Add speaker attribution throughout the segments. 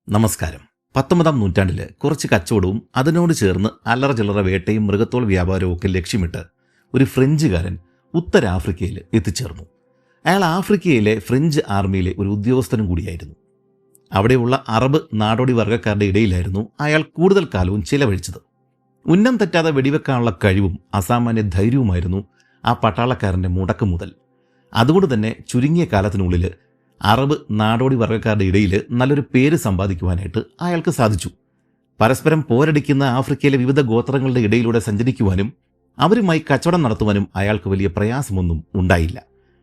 Speaker 1: നമസ്കാരം. 19-ാം നൂറ്റാണ്ടിൽ കുറച്ച് കച്ചവടവും അതിനോട് ചേർന്ന് അല്ലറ ചില്ലറ വേട്ടയും മൃഗത്തോൾ വ്യാപാരവും ഒക്കെ ലക്ഷ്യമിട്ട് ഒരു ഫ്രഞ്ചുകാരൻ ഉത്തരാഫ്രിക്കയിൽ എത്തിച്ചേർന്നു. അയാൾ ആഫ്രിക്കയിലെ ഫ്രഞ്ച് ആർമിയിലെ ഒരു ഉദ്യോഗസ്ഥനും കൂടിയായിരുന്നു. അവിടെയുള്ള അറബ് നാടോടി വർഗ്ഗക്കാരുടെ ഇടയിലായിരുന്നു അയാൾ കൂടുതൽ കാലവും ചിലവഴിച്ചത്. ഉന്നം തെറ്റാതെ വെടിവെക്കാനുള്ള കഴിവും അസാമാന്യ ധൈര്യവുമായിരുന്നു ആ പട്ടാളക്കാരൻ്റെ മുടക്ക് മുതൽ. അതുകൊണ്ട് തന്നെ ചുരുങ്ങിയ കാലത്തിനുള്ളിൽ അറബ് നാടോടി വർഗ്ഗക്കാരുടെ ഇടയിൽ നല്ലൊരു പേര് സമ്പാദിക്കുവാനായിട്ട് അയാൾക്ക് സാധിച്ചു. പരസ്പരം പോരടിക്കുന്ന ആഫ്രിക്കയിലെ വിവിധ ഗോത്രങ്ങളുടെ ഇടയിലൂടെ സഞ്ചരിക്കുവാനും അവരുമായി കച്ചവടം നടത്തുവാനും അയാൾക്ക് വലിയ പ്രയാസമൊന്നും ഉണ്ടായില്ല.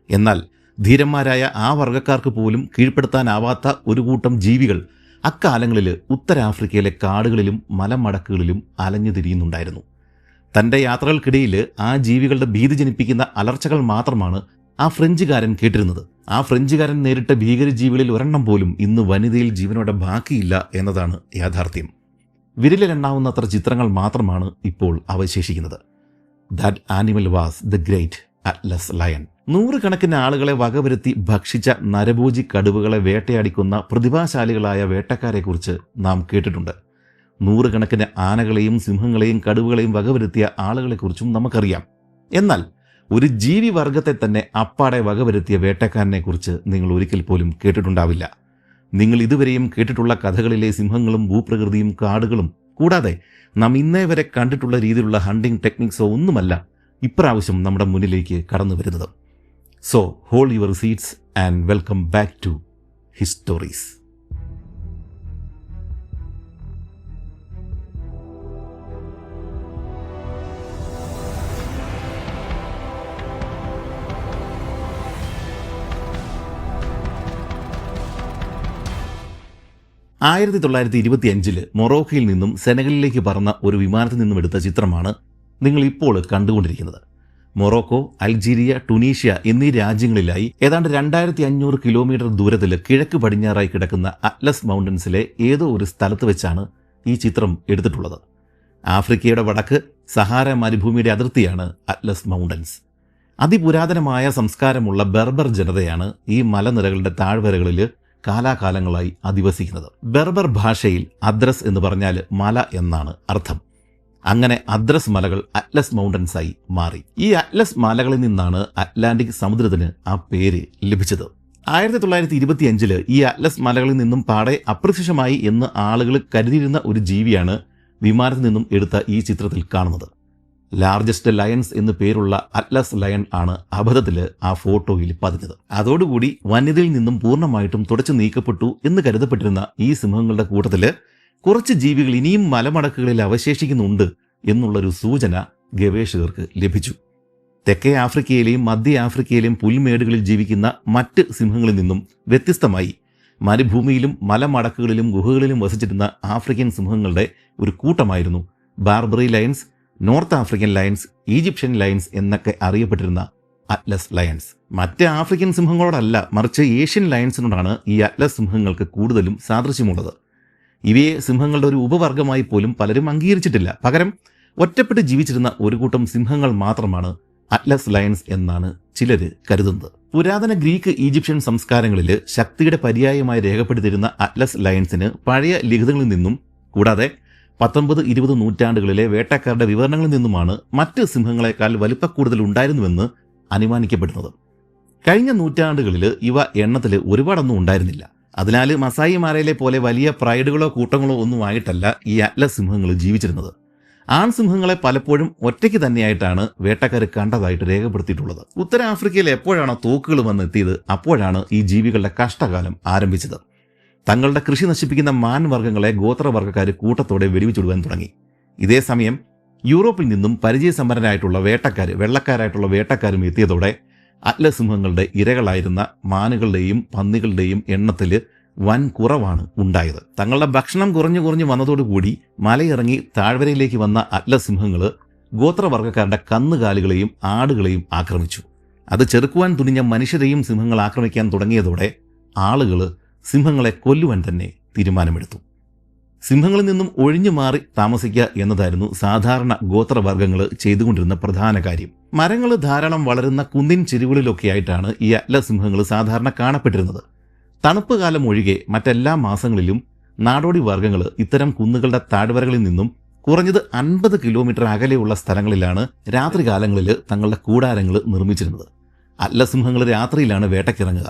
Speaker 1: എന്നാൽ ധീരന്മാരായ ആ വർഗ്ഗക്കാർക്ക് പോലും കീഴ്പ്പെടുത്താനാവാത്ത ഒരു കൂട്ടം ജീവികൾ അക്കാലങ്ങളിൽ ഉത്തരാഫ്രിക്കയിലെ കാടുകളിലും മലമടക്കുകളിലും അലഞ്ഞു തിരിയുന്നുണ്ടായിരുന്നു. തൻ്റെ യാത്രകൾക്കിടയിൽ ആ ജീവികളുടെ ഭീതി ജനിപ്പിക്കുന്ന അലർച്ചകൾ മാത്രമാണ് ആ ഫ്രഞ്ചുകാരൻ കേട്ടിരുന്നത്. ആ ഫ്രഞ്ചുകാരൻ നേരിട്ട ഭീകരജീവികളിൽ ഒരെണ്ണം പോലും ഇന്ന് വനിതയിൽ ജീവനോടെ ബാക്കിയില്ല എന്നതാണ് യാഥാർത്ഥ്യം. വിരലിലെണ്ണാവുന്നത്ര ചിത്രങ്ങൾ മാത്രമാണ് ഇപ്പോൾ അവശേഷിക്കുന്നത്. That animal was the great Atlas lion. നൂറുകണക്കിന് ആളുകളെ വകവരുത്തി ഭക്ഷിച്ച നരഭോജി കടുവകളെ വേട്ടയാടിക്കുന്ന പ്രതിഭാശാലികളായ വേട്ടക്കാരെക്കുറിച്ച് നാം കേട്ടിട്ടുണ്ട്. നൂറുകണക്കിന് ആനകളെയും സിംഹങ്ങളെയും കടുവകളെയും വകവരുത്തിയ ആളുകളെക്കുറിച്ചും നമുക്കറിയാം. എന്നാൽ ഒരു ജീവി വർഗത്തെ തന്നെ അപ്പാടെ വകവരുത്തിയ വേട്ടക്കാരനെക്കുറിച്ച് നിങ്ങൾ ഒരിക്കൽ പോലും കേട്ടിട്ടുണ്ടാവില്ല. നിങ്ങൾ ഇതുവരെയും കേട്ടിട്ടുള്ള കഥകളിലെ സിംഹങ്ങളും ഭൂപ്രകൃതിയും കാടുകളും കൂടാതെ നാം ഇന്നേ വരെ കണ്ടിട്ടുള്ള രീതിയിലുള്ള ഹണ്ടിങ് ടെക്നിക്സോ ഒന്നുമല്ല ഇപ്രാവശ്യം നമ്മുടെ മുന്നിലേക്ക് കടന്നു വരുന്നത്. So hold your seats and welcome back to histories. ആയിരത്തി 1925 മൊറോക്കോയിൽ നിന്നും സെനഗലിലേക്ക് പറന്ന ഒരു വിമാനത്തിൽ നിന്നും എടുത്ത ചിത്രമാണ് നിങ്ങൾ ഇപ്പോൾ കണ്ടുകൊണ്ടിരിക്കുന്നത്. മൊറോക്കോ, അൾജീരിയ, ടുണീഷ്യ എന്നീ രാജ്യങ്ങളിലായി ഏതാണ്ട് 2500 കിലോമീറ്റർ ദൂരത്തിൽ കിഴക്ക് പടിഞ്ഞാറായി കിടക്കുന്ന അറ്റ്ലസ് മൗണ്ടൻസിലെ ഏതോ ഒരു സ്ഥലത്ത് വെച്ചാണ് ഈ ചിത്രം എടുത്തിട്ടുള്ളത്. ആഫ്രിക്കയുടെ വടക്ക് സഹാര മരുഭൂമിയുടെ അതിർത്തിയാണ് അറ്റ്ലസ് മൗണ്ടൻസ്. അതിപുരാതനമായ സംസ്കാരമുള്ള ബെർബർ ജനതയാണ് ഈ മലനിരകളുടെ താഴ്വരകളിൽ കാലാകാലങ്ങളായി അധിവസിക്കുന്നത്. ബെർബർ ഭാഷയിൽ അദ്രസ് എന്ന് പറഞ്ഞാൽ മല എന്നാണ് അർത്ഥം. അങ്ങനെ അദ്രസ് മലകൾ അറ്റ്ലസ് മൗണ്ടൻസായി മാറി. ഈ അറ്റ്ലസ് മലകളിൽ നിന്നാണ് അറ്റ്ലാന്റിക് സമുദ്രത്തിന് ആ പേര് ലഭിച്ചത്. 1925 ഈ അറ്റ്ലസ് മലകളിൽ നിന്നും പാടെ അപ്രത്യക്ഷമായി എന്ന് ആളുകൾ കരുതിയിരുന്ന ഒരു ജീവിയാണ് വിമാനത്തിൽ നിന്നും എടുത്ത ഈ ചിത്രത്തിൽ കാണുന്നത്. ലാർജസ്റ്റ് ലയൺസ് എന്ന് പേരുള്ള അറ്റ്ലസ് ലയൺ ആണ് അബദ്ധത്തിൽ ആ ഫോട്ടോയിൽ പതിഞ്ഞത്. അതോടുകൂടി വന്യതയിൽ നിന്നും പൂർണ്ണമായിട്ടും തുടച്ചു നീക്കപ്പെട്ടു എന്ന് കരുതപ്പെട്ടിരുന്ന ഈ സിംഹങ്ങളുടെ കൂട്ടത്തിൽ കുറച്ച് ജീവികൾ ഇനിയും മലമടക്കുകളിൽ അവശേഷിക്കുന്നുണ്ട് എന്നുള്ളൊരു സൂചന ഗവേഷകർക്ക് ലഭിച്ചു. തെക്കേ ആഫ്രിക്കയിലെയും മധ്യ ആഫ്രിക്കയിലെയും പുൽമേടുകളിൽ ജീവിക്കുന്ന മറ്റ് സിംഹങ്ങളിൽ നിന്നും വ്യത്യസ്തമായി മരുഭൂമിയിലും മലമടക്കുകളിലും ഗുഹകളിലും വസിച്ചിരുന്ന ആഫ്രിക്കൻ സിംഹങ്ങളുടെ ഒരു കൂട്ടമായിരുന്നു Barbary lions, north African lions, Egyptian lions എന്നൊക്കെ അറിയപ്പെട്ടിരുന്ന അറ്റ്ലസ് ലയൺസ്. മറ്റ് ആഫ്രിക്കൻ സിംഹങ്ങളോടല്ല, മറിച്ച് ഏഷ്യൻ ലയൺസിനോടാണ് ഈ അറ്റ്ലസ് സിംഹങ്ങൾക്ക് കൂടുതലും സാദൃശ്യമുള്ളത്. ഇവയെ സിംഹങ്ങളുടെ ഒരു ഉപവർഗമായി പോലും പലരും അംഗീകരിച്ചിട്ടില്ല. പകരം ഒറ്റപ്പെട്ട് ജീവിച്ചിരുന്ന ഒരു കൂട്ടം സിംഹങ്ങൾ മാത്രമാണ് അറ്റ്ലസ് ലയൺസ് എന്നാണ് ചിലർ കരുതുന്നത്. പുരാതന ഗ്രീക്ക്, ഈജിപ്ഷ്യൻ സംസ്കാരങ്ങളിൽ ശക്തിയുടെ പര്യായമായി രേഖപ്പെടുത്തിയിരുന്ന അറ്റ്ലസ് ലയൺസിന് പഴയ ലിഖിതങ്ങളിൽ നിന്നും കൂടാതെ 19-20 നൂറ്റാണ്ടുകളിലെ വേട്ടക്കാരുടെ വിവരണങ്ങളിൽ നിന്നുമാണ് മറ്റ് സിംഹങ്ങളെക്കാൾ വലിപ്പക്കൂടുതൽ ഉണ്ടായിരുന്നുവെന്ന് അനുമാനിക്കപ്പെടുന്നത്. കഴിഞ്ഞ നൂറ്റാണ്ടുകളിൽ ഇവ എണ്ണത്തിൽ ഒരുപാടൊന്നും ഉണ്ടായിരുന്നില്ല. അതിനാൽ മസായിമാരയിലെ പോലെ വലിയ പ്രൈഡുകളോ കൂട്ടങ്ങളോ ഒന്നുമായിട്ടല്ല ഈ അറ്റ്ലസ് സിംഹങ്ങൾ ജീവിച്ചിരുന്നത്. ആൺസിംഹങ്ങളെ പലപ്പോഴും ഒറ്റയ്ക്ക് തന്നെയായിട്ടാണ് വേട്ടക്കാർ കണ്ടതായിട്ട് രേഖപ്പെടുത്തിയിട്ടുള്ളത്. ഉത്തരാഫ്രിക്കയിൽ എപ്പോഴാണോ തോക്കുകൾ വന്നെത്തിയത് അപ്പോഴാണ് ഈ ജീവികളുടെ കഷ്ടകാലം ആരംഭിച്ചത്. തങ്ങളുടെ കൃഷി നശിപ്പിക്കുന്ന മാൻവർഗ്ഗങ്ങളെ ഗോത്രവർഗ്ഗക്കാർ കൂട്ടത്തോടെ വെടിവെച്ചിടുവാൻ തുടങ്ങി. ഇതേ സമയം യൂറോപ്പിൽ നിന്നും പരിചയസമ്പന്നരായിട്ടുള്ള വെള്ളക്കാരായിട്ടുള്ള വേട്ടക്കാരും എത്തിയതോടെ അറ്റ്ലസ് സിംഹങ്ങളുടെ ഇരകളായിരുന്ന മാനുകളുടെയും പന്നികളുടെയും എണ്ണത്തിൽ വൻ കുറവാണ് ഉണ്ടായത്. തങ്ങളുടെ ഭക്ഷണം കുറഞ്ഞു വന്നതോടുകൂടി മലയിറങ്ങി താഴ്വരയിലേക്ക് വന്ന അറ്റ്ലസ് സിംഹങ്ങൾ ഗോത്രവർഗ്ഗക്കാരുടെ കന്നുകാലികളെയും ആടുകളെയും ആക്രമിച്ചു. അത് ചെറുക്കുവാൻ തുനിഞ്ഞ മനുഷ്യരെയും സിംഹങ്ങൾ ആക്രമിക്കാൻ തുടങ്ങിയതോടെ ആളുകൾ സിംഹങ്ങളെ കൊല്ലുവാൻ തന്നെ തീരുമാനമെടുത്തു. സിംഹങ്ങളിൽ നിന്നും ഒഴിഞ്ഞു മാറി താമസിക്കുക എന്നതായിരുന്നു സാധാരണ ഗോത്രവർഗ്ഗങ്ങൾ ചെയ്തുകൊണ്ടിരുന്ന പ്രധാന കാര്യം. മരങ്ങൾ ധാരാളം വളരുന്ന കുന്നിൻ ചെരുവുകളിലൊക്കെയായിട്ടാണ് ഈ അറ്റ്ലസ് സിംഹങ്ങൾ സാധാരണ കാണപ്പെട്ടിരുന്നത്. തണുപ്പ് കാലം ഒഴികെ മറ്റെല്ലാ മാസങ്ങളിലും നാടോടി വർഗ്ഗങ്ങൾ ഇത്തരം കുന്നുകളുടെ താഴ്വരകളിൽ നിന്നും കുറഞ്ഞത് 50 കിലോമീറ്റർ അകലെയുള്ള സ്ഥലങ്ങളിലാണ് രാത്രികാലങ്ങളിൽ തങ്ങളുടെ കൂടാരങ്ങൾ നിർമ്മിച്ചിരുന്നത്. അല്ലസിംഹങ്ങൾ രാത്രിയിലാണ് വേട്ടയ്ക്കിറങ്ങുക.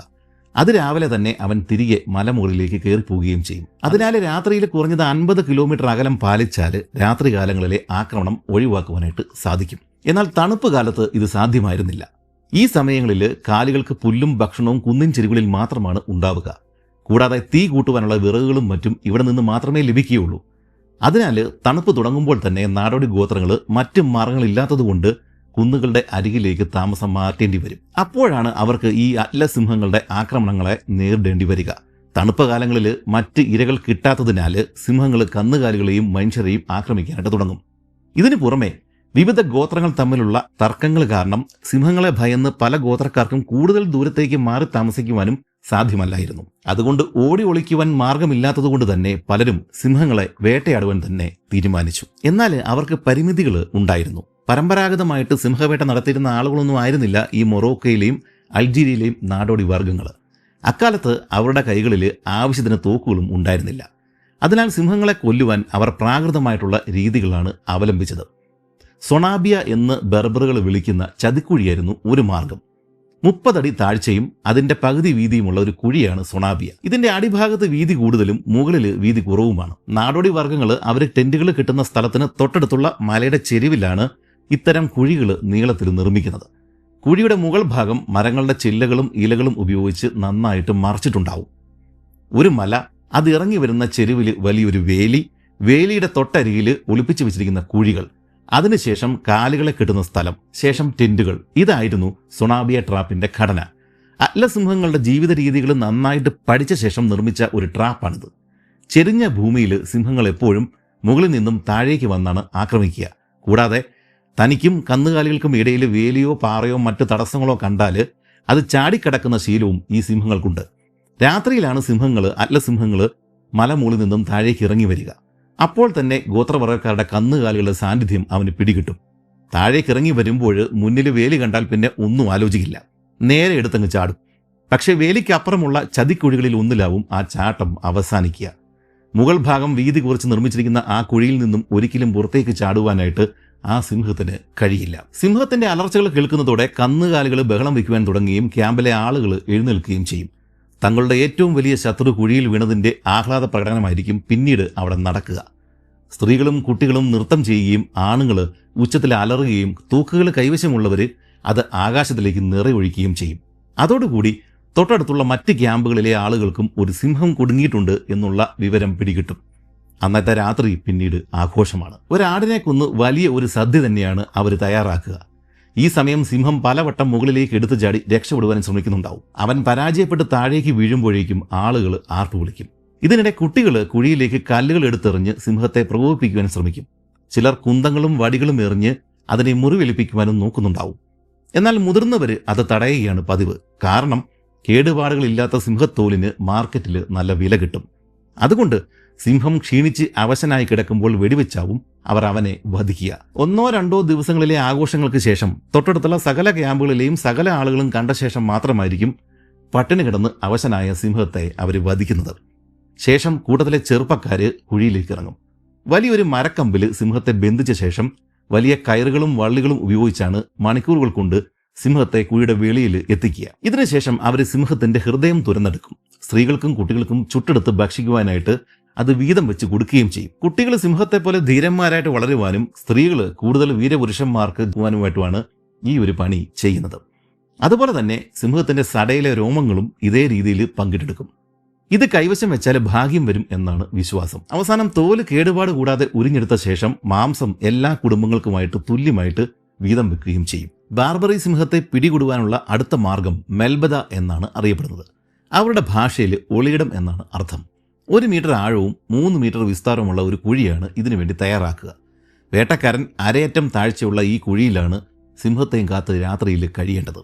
Speaker 1: അത് രാവിലെ തന്നെ അവൻ തിരികെ മലമുകളിലേക്ക് കയറിപ്പോവുകയും ചെയ്യും. അതിനാൽ രാത്രിയിൽ കുറഞ്ഞത് 50 കിലോമീറ്റർ അകലം പാലിച്ചാൽ രാത്രികാലങ്ങളിലെ ആക്രമണം ഒഴിവാക്കുവാനായിട്ട് സാധിക്കും. എന്നാൽ തണുപ്പ് കാലത്ത് ഇത് സാധ്യമായിരുന്നില്ല. ഈ സമയങ്ങളിൽ കാലികൾക്ക് പുല്ലും ഭക്ഷണവും കുന്നിൻ ചെരുവുകളിൽ മാത്രമാണ് ഉണ്ടാവുക. കൂടാതെ തീ കൂട്ടുവാനുള്ള വിറകുകളും മറ്റും ഇവിടെ നിന്ന് മാത്രമേ ലഭിക്കുകയുള്ളൂ. അതിനാൽ തണുപ്പ് തുടങ്ങുമ്പോൾ തന്നെ നാടോടി ഗോത്രങ്ങൾ മറ്റ് മാർഗങ്ങളില്ലാത്തതുകൊണ്ട് കുന്നുകളുടെ അരികിലേക്ക് താമസം മാറ്റേണ്ടി വരും. അപ്പോഴാണ് അവർക്ക് ഈ അറ്റ്ലസ് ആക്രമണങ്ങളെ നേരിടേണ്ടി വരിക. തണുപ്പ് കാലങ്ങളിൽ മറ്റ് ഇരകൾ കിട്ടാത്തതിനാൽ സിംഹങ്ങൾ കന്നുകാലികളെയും മനുഷ്യരെയും ആക്രമിക്കാനായിട്ട് തുടങ്ങും. ഇതിനു പുറമെ വിവിധ ഗോത്രങ്ങൾ തമ്മിലുള്ള തർക്കങ്ങൾ കാരണം സിംഹങ്ങളെ ഭയന്ന് പല ഗോത്രക്കാർക്കും കൂടുതൽ ദൂരത്തേക്ക് മാറി താമസിക്കുവാനും സാധ്യമല്ലായിരുന്നു. അതുകൊണ്ട് ഓടി ഒളിക്കുവാൻ മാർഗമില്ലാത്തതുകൊണ്ട് തന്നെ പലരും സിംഹങ്ങളെ വേട്ടയാടുവാൻ തന്നെ തീരുമാനിച്ചു. എന്നാൽ അവർക്ക് പരിമിതികൾ ഉണ്ടായിരുന്നു. പരമ്പരാഗതമായിട്ട് സിംഹവേട്ട നടത്തിയിരുന്ന ആളുകളൊന്നും ആയിരുന്നില്ല ഈ മൊറോക്കയിലെയും അൾജീരിയയിലെയും നാടോടി വർഗ്ഗങ്ങൾ. അക്കാലത്ത് അവരുടെ കൈകളിൽ ആവശ്യത്തിന് തോക്കുകളും ഉണ്ടായിരുന്നില്ല. അതിനാൽ സിംഹങ്ങളെ കൊല്ലുവാൻ അവർ പ്രാകൃതമായിട്ടുള്ള രീതികളാണ് അവലംബിച്ചത്. സൊണാബിയ എന്ന് ബെർബറുകൾ വിളിക്കുന്ന ചതിക്കുഴിയായിരുന്നു ഒരു മാർഗം. 30 അടി താഴ്ചയും അതിന്റെ പകുതി വീതിയുമുള്ള ഒരു കുഴിയാണ് സൊണാബിയ. ഇതിന്റെ അടിഭാഗത്ത് വീതി കൂടുതലും മുകളിൽ വീതി കുറവുമാണ്. നാടോടി വർഗ്ഗങ്ങൾ അവർ ടെന്റുകൾ കിട്ടുന്ന സ്ഥലത്തിന് തൊട്ടടുത്തുള്ള മലയുടെ ചെരുവിലാണ് ഇത്തരം കുഴികൾ നീളത്തിൽ നിർമ്മിക്കുന്നത്. കുഴിയുടെ മുകൾ ഭാഗം മരങ്ങളുടെ ചില്ലകളും ഇലകളും ഉപയോഗിച്ച് നന്നായിട്ട് മറച്ചിട്ടുണ്ടാവും. ഒരു മല, അത് ഇറങ്ങി വരുന്ന ചെരുവിൽ വലിയൊരു വേലി, വേലിയുടെ തൊട്ടരികിൽ ഒളിപ്പിച്ചു വെച്ചിരിക്കുന്ന കുഴികൾ, അതിനുശേഷം കാലുകളെ കിട്ടുന്ന സ്ഥലം, ശേഷം ടെന്റുകൾ. ഇതായിരുന്നു സൊണാബിയ ട്രാപ്പിന്റെ ഘടന. അറ്റ്ലസിംഹങ്ങളുടെ ജീവിത രീതികൾ നന്നായിട്ട് പഠിച്ച ശേഷം നിർമ്മിച്ച ഒരു ട്രാപ്പാണിത്. ചെരിഞ്ഞ ഭൂമിയിൽ സിംഹങ്ങൾ എപ്പോഴും മുകളിൽ നിന്നും താഴേക്ക് വന്നാണ് ആക്രമിക്കുക. കൂടാതെ തനിക്കും കന്നുകാലികൾക്കും ഇടയിൽ വേലിയോ പാറയോ മറ്റ് തടസ്സങ്ങളോ കണ്ടാൽ അത് ചാടിക്കടക്കുന്ന ശീലവും ഈ സിംഹങ്ങൾക്കുണ്ട്. രാത്രിയിലാണ് അറ്റ്ലസിംഹങ്ങൾ മലമുകളിൽ നിന്നും താഴേക്ക് ഇറങ്ങി വരിക. അപ്പോൾ തന്നെ ഗോത്രവർഗ്ഗക്കാരുടെ കന്നുകാലികളുടെ സാന്നിധ്യം അവന് പിടികിട്ടും. താഴേക്ക് ഇറങ്ങി വരുമ്പോൾ മുന്നിൽ വേലി കണ്ടാൽ പിന്നെ ഒന്നും ആലോചിക്കില്ല, നേരെ എടുത്തങ്ങ് ചാടും. പക്ഷേ വേലിക്കപ്പുറമുള്ള ചതിക്കുഴികളിൽ ഒന്നിലാവും ആ ചാട്ടം അവസാനിക്കുക. മുകൾ ഭാഗം വീതി കുറച്ച് നിർമ്മിച്ചിരിക്കുന്ന ആ കുഴിയിൽ നിന്നും ഒരിക്കലും പുറത്തേക്ക് ചാടുവാനായിട്ട് ആ സിംഹത്തിന് കഴിയില്ല. സിംഹത്തിന്റെ അലർച്ചകൾ കേൾക്കുന്നതോടെ കന്നുകാലികൾ ബഹളം വയ്ക്കുവാൻ തുടങ്ങുകയും ക്യാമ്പിലെ ആളുകൾ എഴുന്നേൽക്കുകയും ചെയ്യും. തങ്ങളുടെ ഏറ്റവും വലിയ ശത്രു കുഴിയിൽ വീണതിന്റെ ആഹ്ലാദ പ്രകടനമായിരിക്കും പിന്നീട് അവിടെ നടക്കുക. സ്ത്രീകളും കുട്ടികളും നൃത്തം ചെയ്യുകയും ആണുങ്ങൾ ഉച്ചത്തിൽ അലറുകയും തൂക്കുകൾ കൈവശമുള്ളവർ അത് ആകാശത്തിലേക്ക് നിറയൊഴിക്കുകയും ചെയ്യും. അതോടുകൂടി തൊട്ടടുത്തുള്ള മറ്റ് ക്യാമ്പുകളിലെ ആളുകൾക്കും ഒരു സിംഹം കുടുങ്ങിയിട്ടുണ്ട് എന്നുള്ള വിവരം പിടികിട്ടും. അന്നത്തെ രാത്രി പിന്നീട് ആഘോഷമാണ്. ഒരാടിനെ കൊന്ന് വലിയ ഒരു സദ്യ തന്നെയാണ് അവർ തയ്യാറാക്കുക. ഈ സമയം സിംഹം പലവട്ടം മുകളിലേക്ക് എടുത്തു ചാടി രക്ഷപ്പെടുവാൻ ശ്രമിക്കുന്നുണ്ടാവും. അവൻ പരാജയപ്പെട്ട് താഴേക്ക് വീഴുമ്പോഴേക്കും ആളുകൾ ആർത്തു വിളിക്കും. ഇതിനിടെ കുട്ടികൾ കുഴിയിലേക്ക് കല്ലുകൾ എടുത്തെറിഞ്ഞ് സിംഹത്തെ പ്രകോപിപ്പിക്കുവാൻ ശ്രമിക്കും. ചിലർ കുന്തങ്ങളും വടികളും എറിഞ്ഞ് അതിനെ മുറിവേൽപ്പിക്കുവാനും നോക്കുന്നുണ്ടാവും. എന്നാൽ മുതിർന്നവർ അത് തടയുകയാണ് പതിവ്. കാരണം കേടുപാടുകളില്ലാത്ത സിംഹത്തോലിന് മാർക്കറ്റിൽ നല്ല വില കിട്ടും. അതുകൊണ്ട് സിംഹം ക്ഷീണിച്ച് അവശനായി കിടക്കുമ്പോൾ വെടിവെച്ചാവും അവർ അവനെ വധിക്കുക. 1-2 ദിവസങ്ങളിലെ ആഘോഷങ്ങൾക്ക് ശേഷം തൊട്ടടുത്തുള്ള സകല ക്യാമ്പുകളിലെയും സകല ആളുകളും കണ്ട ശേഷം മാത്രമായിരിക്കും പട്ടിണി കിടന്ന് അവശനായ സിംഹത്തെ അവർ വധിക്കുന്നത്. ശേഷം കൂട്ടത്തിലെ ചെറുപ്പക്കാര് കുഴിയിലേക്ക് ഇറങ്ങും. വലിയൊരു മരക്കമ്പിൽ സിംഹത്തെ ബന്ധിച്ച ശേഷം വലിയ കയറുകളും വള്ളികളും ഉപയോഗിച്ചാണ് മണിക്കൂറുകൾ കൊണ്ട് സിംഹത്തെ കുഴിയുടെ വെളിയിൽ എത്തിക്കുക. ഇതിനുശേഷം അവർ സിംഹത്തിന്റെ ഹൃദയം തുരന്നെടുക്കും. സ്ത്രീകൾക്കും കുട്ടികൾക്കും ചുട്ടെടുത്ത് ഭക്ഷിക്കുവാനായിട്ട് അത് വീതം വെച്ച് കൊടുക്കുകയും ചെയ്യും. കുട്ടികൾ സിംഹത്തെ പോലെ ധീരന്മാരായിട്ട് വളരുവാനും സ്ത്രീകൾ കൂടുതൽ വീരപുരുഷന്മാർക്ക് പോകാനുമായിട്ടുമാണ് ഈ ഒരു പണി ചെയ്യുന്നത്. അതുപോലെ തന്നെ സിംഹത്തിന്റെ സടയിലെ രോമങ്ങളും ഇതേ രീതിയിൽ പങ്കിട്ടെടുക്കും. ഇത് കൈവശം വെച്ചാൽ ഭാഗ്യം വരും എന്നാണ് വിശ്വാസം. അവസാനം തോല് കേടുപാട് കൂടാതെ ഉരിഞ്ഞെടുത്ത ശേഷം മാംസം എല്ലാ കുടുംബങ്ങൾക്കുമായിട്ട് തുല്യമായിട്ട് വീതം വെക്കുകയും ചെയ്യും. ബാർബറി സിംഹത്തെ പിടികൂടുവാനുള്ള അടുത്ത മാർഗം മെൽബദ എന്നാണ് അറിയപ്പെടുന്നത്. അവരുടെ ഭാഷയിൽ ഒളിയിടം എന്നാണ് അർത്ഥം. 1 മീറ്റർ ആഴവും 3 മീറ്റർ വിസ്താരമുള്ള ഒരു കുഴിയാണ് ഇതിനുവേണ്ടി തയ്യാറാക്കുക. വേട്ടക്കാരൻ അരയറ്റം താഴ്ചയുള്ള ഈ കുഴിയിലാണ് സിംഹത്തെയും കാത്ത് രാത്രിയിൽ കഴിയേണ്ടത്.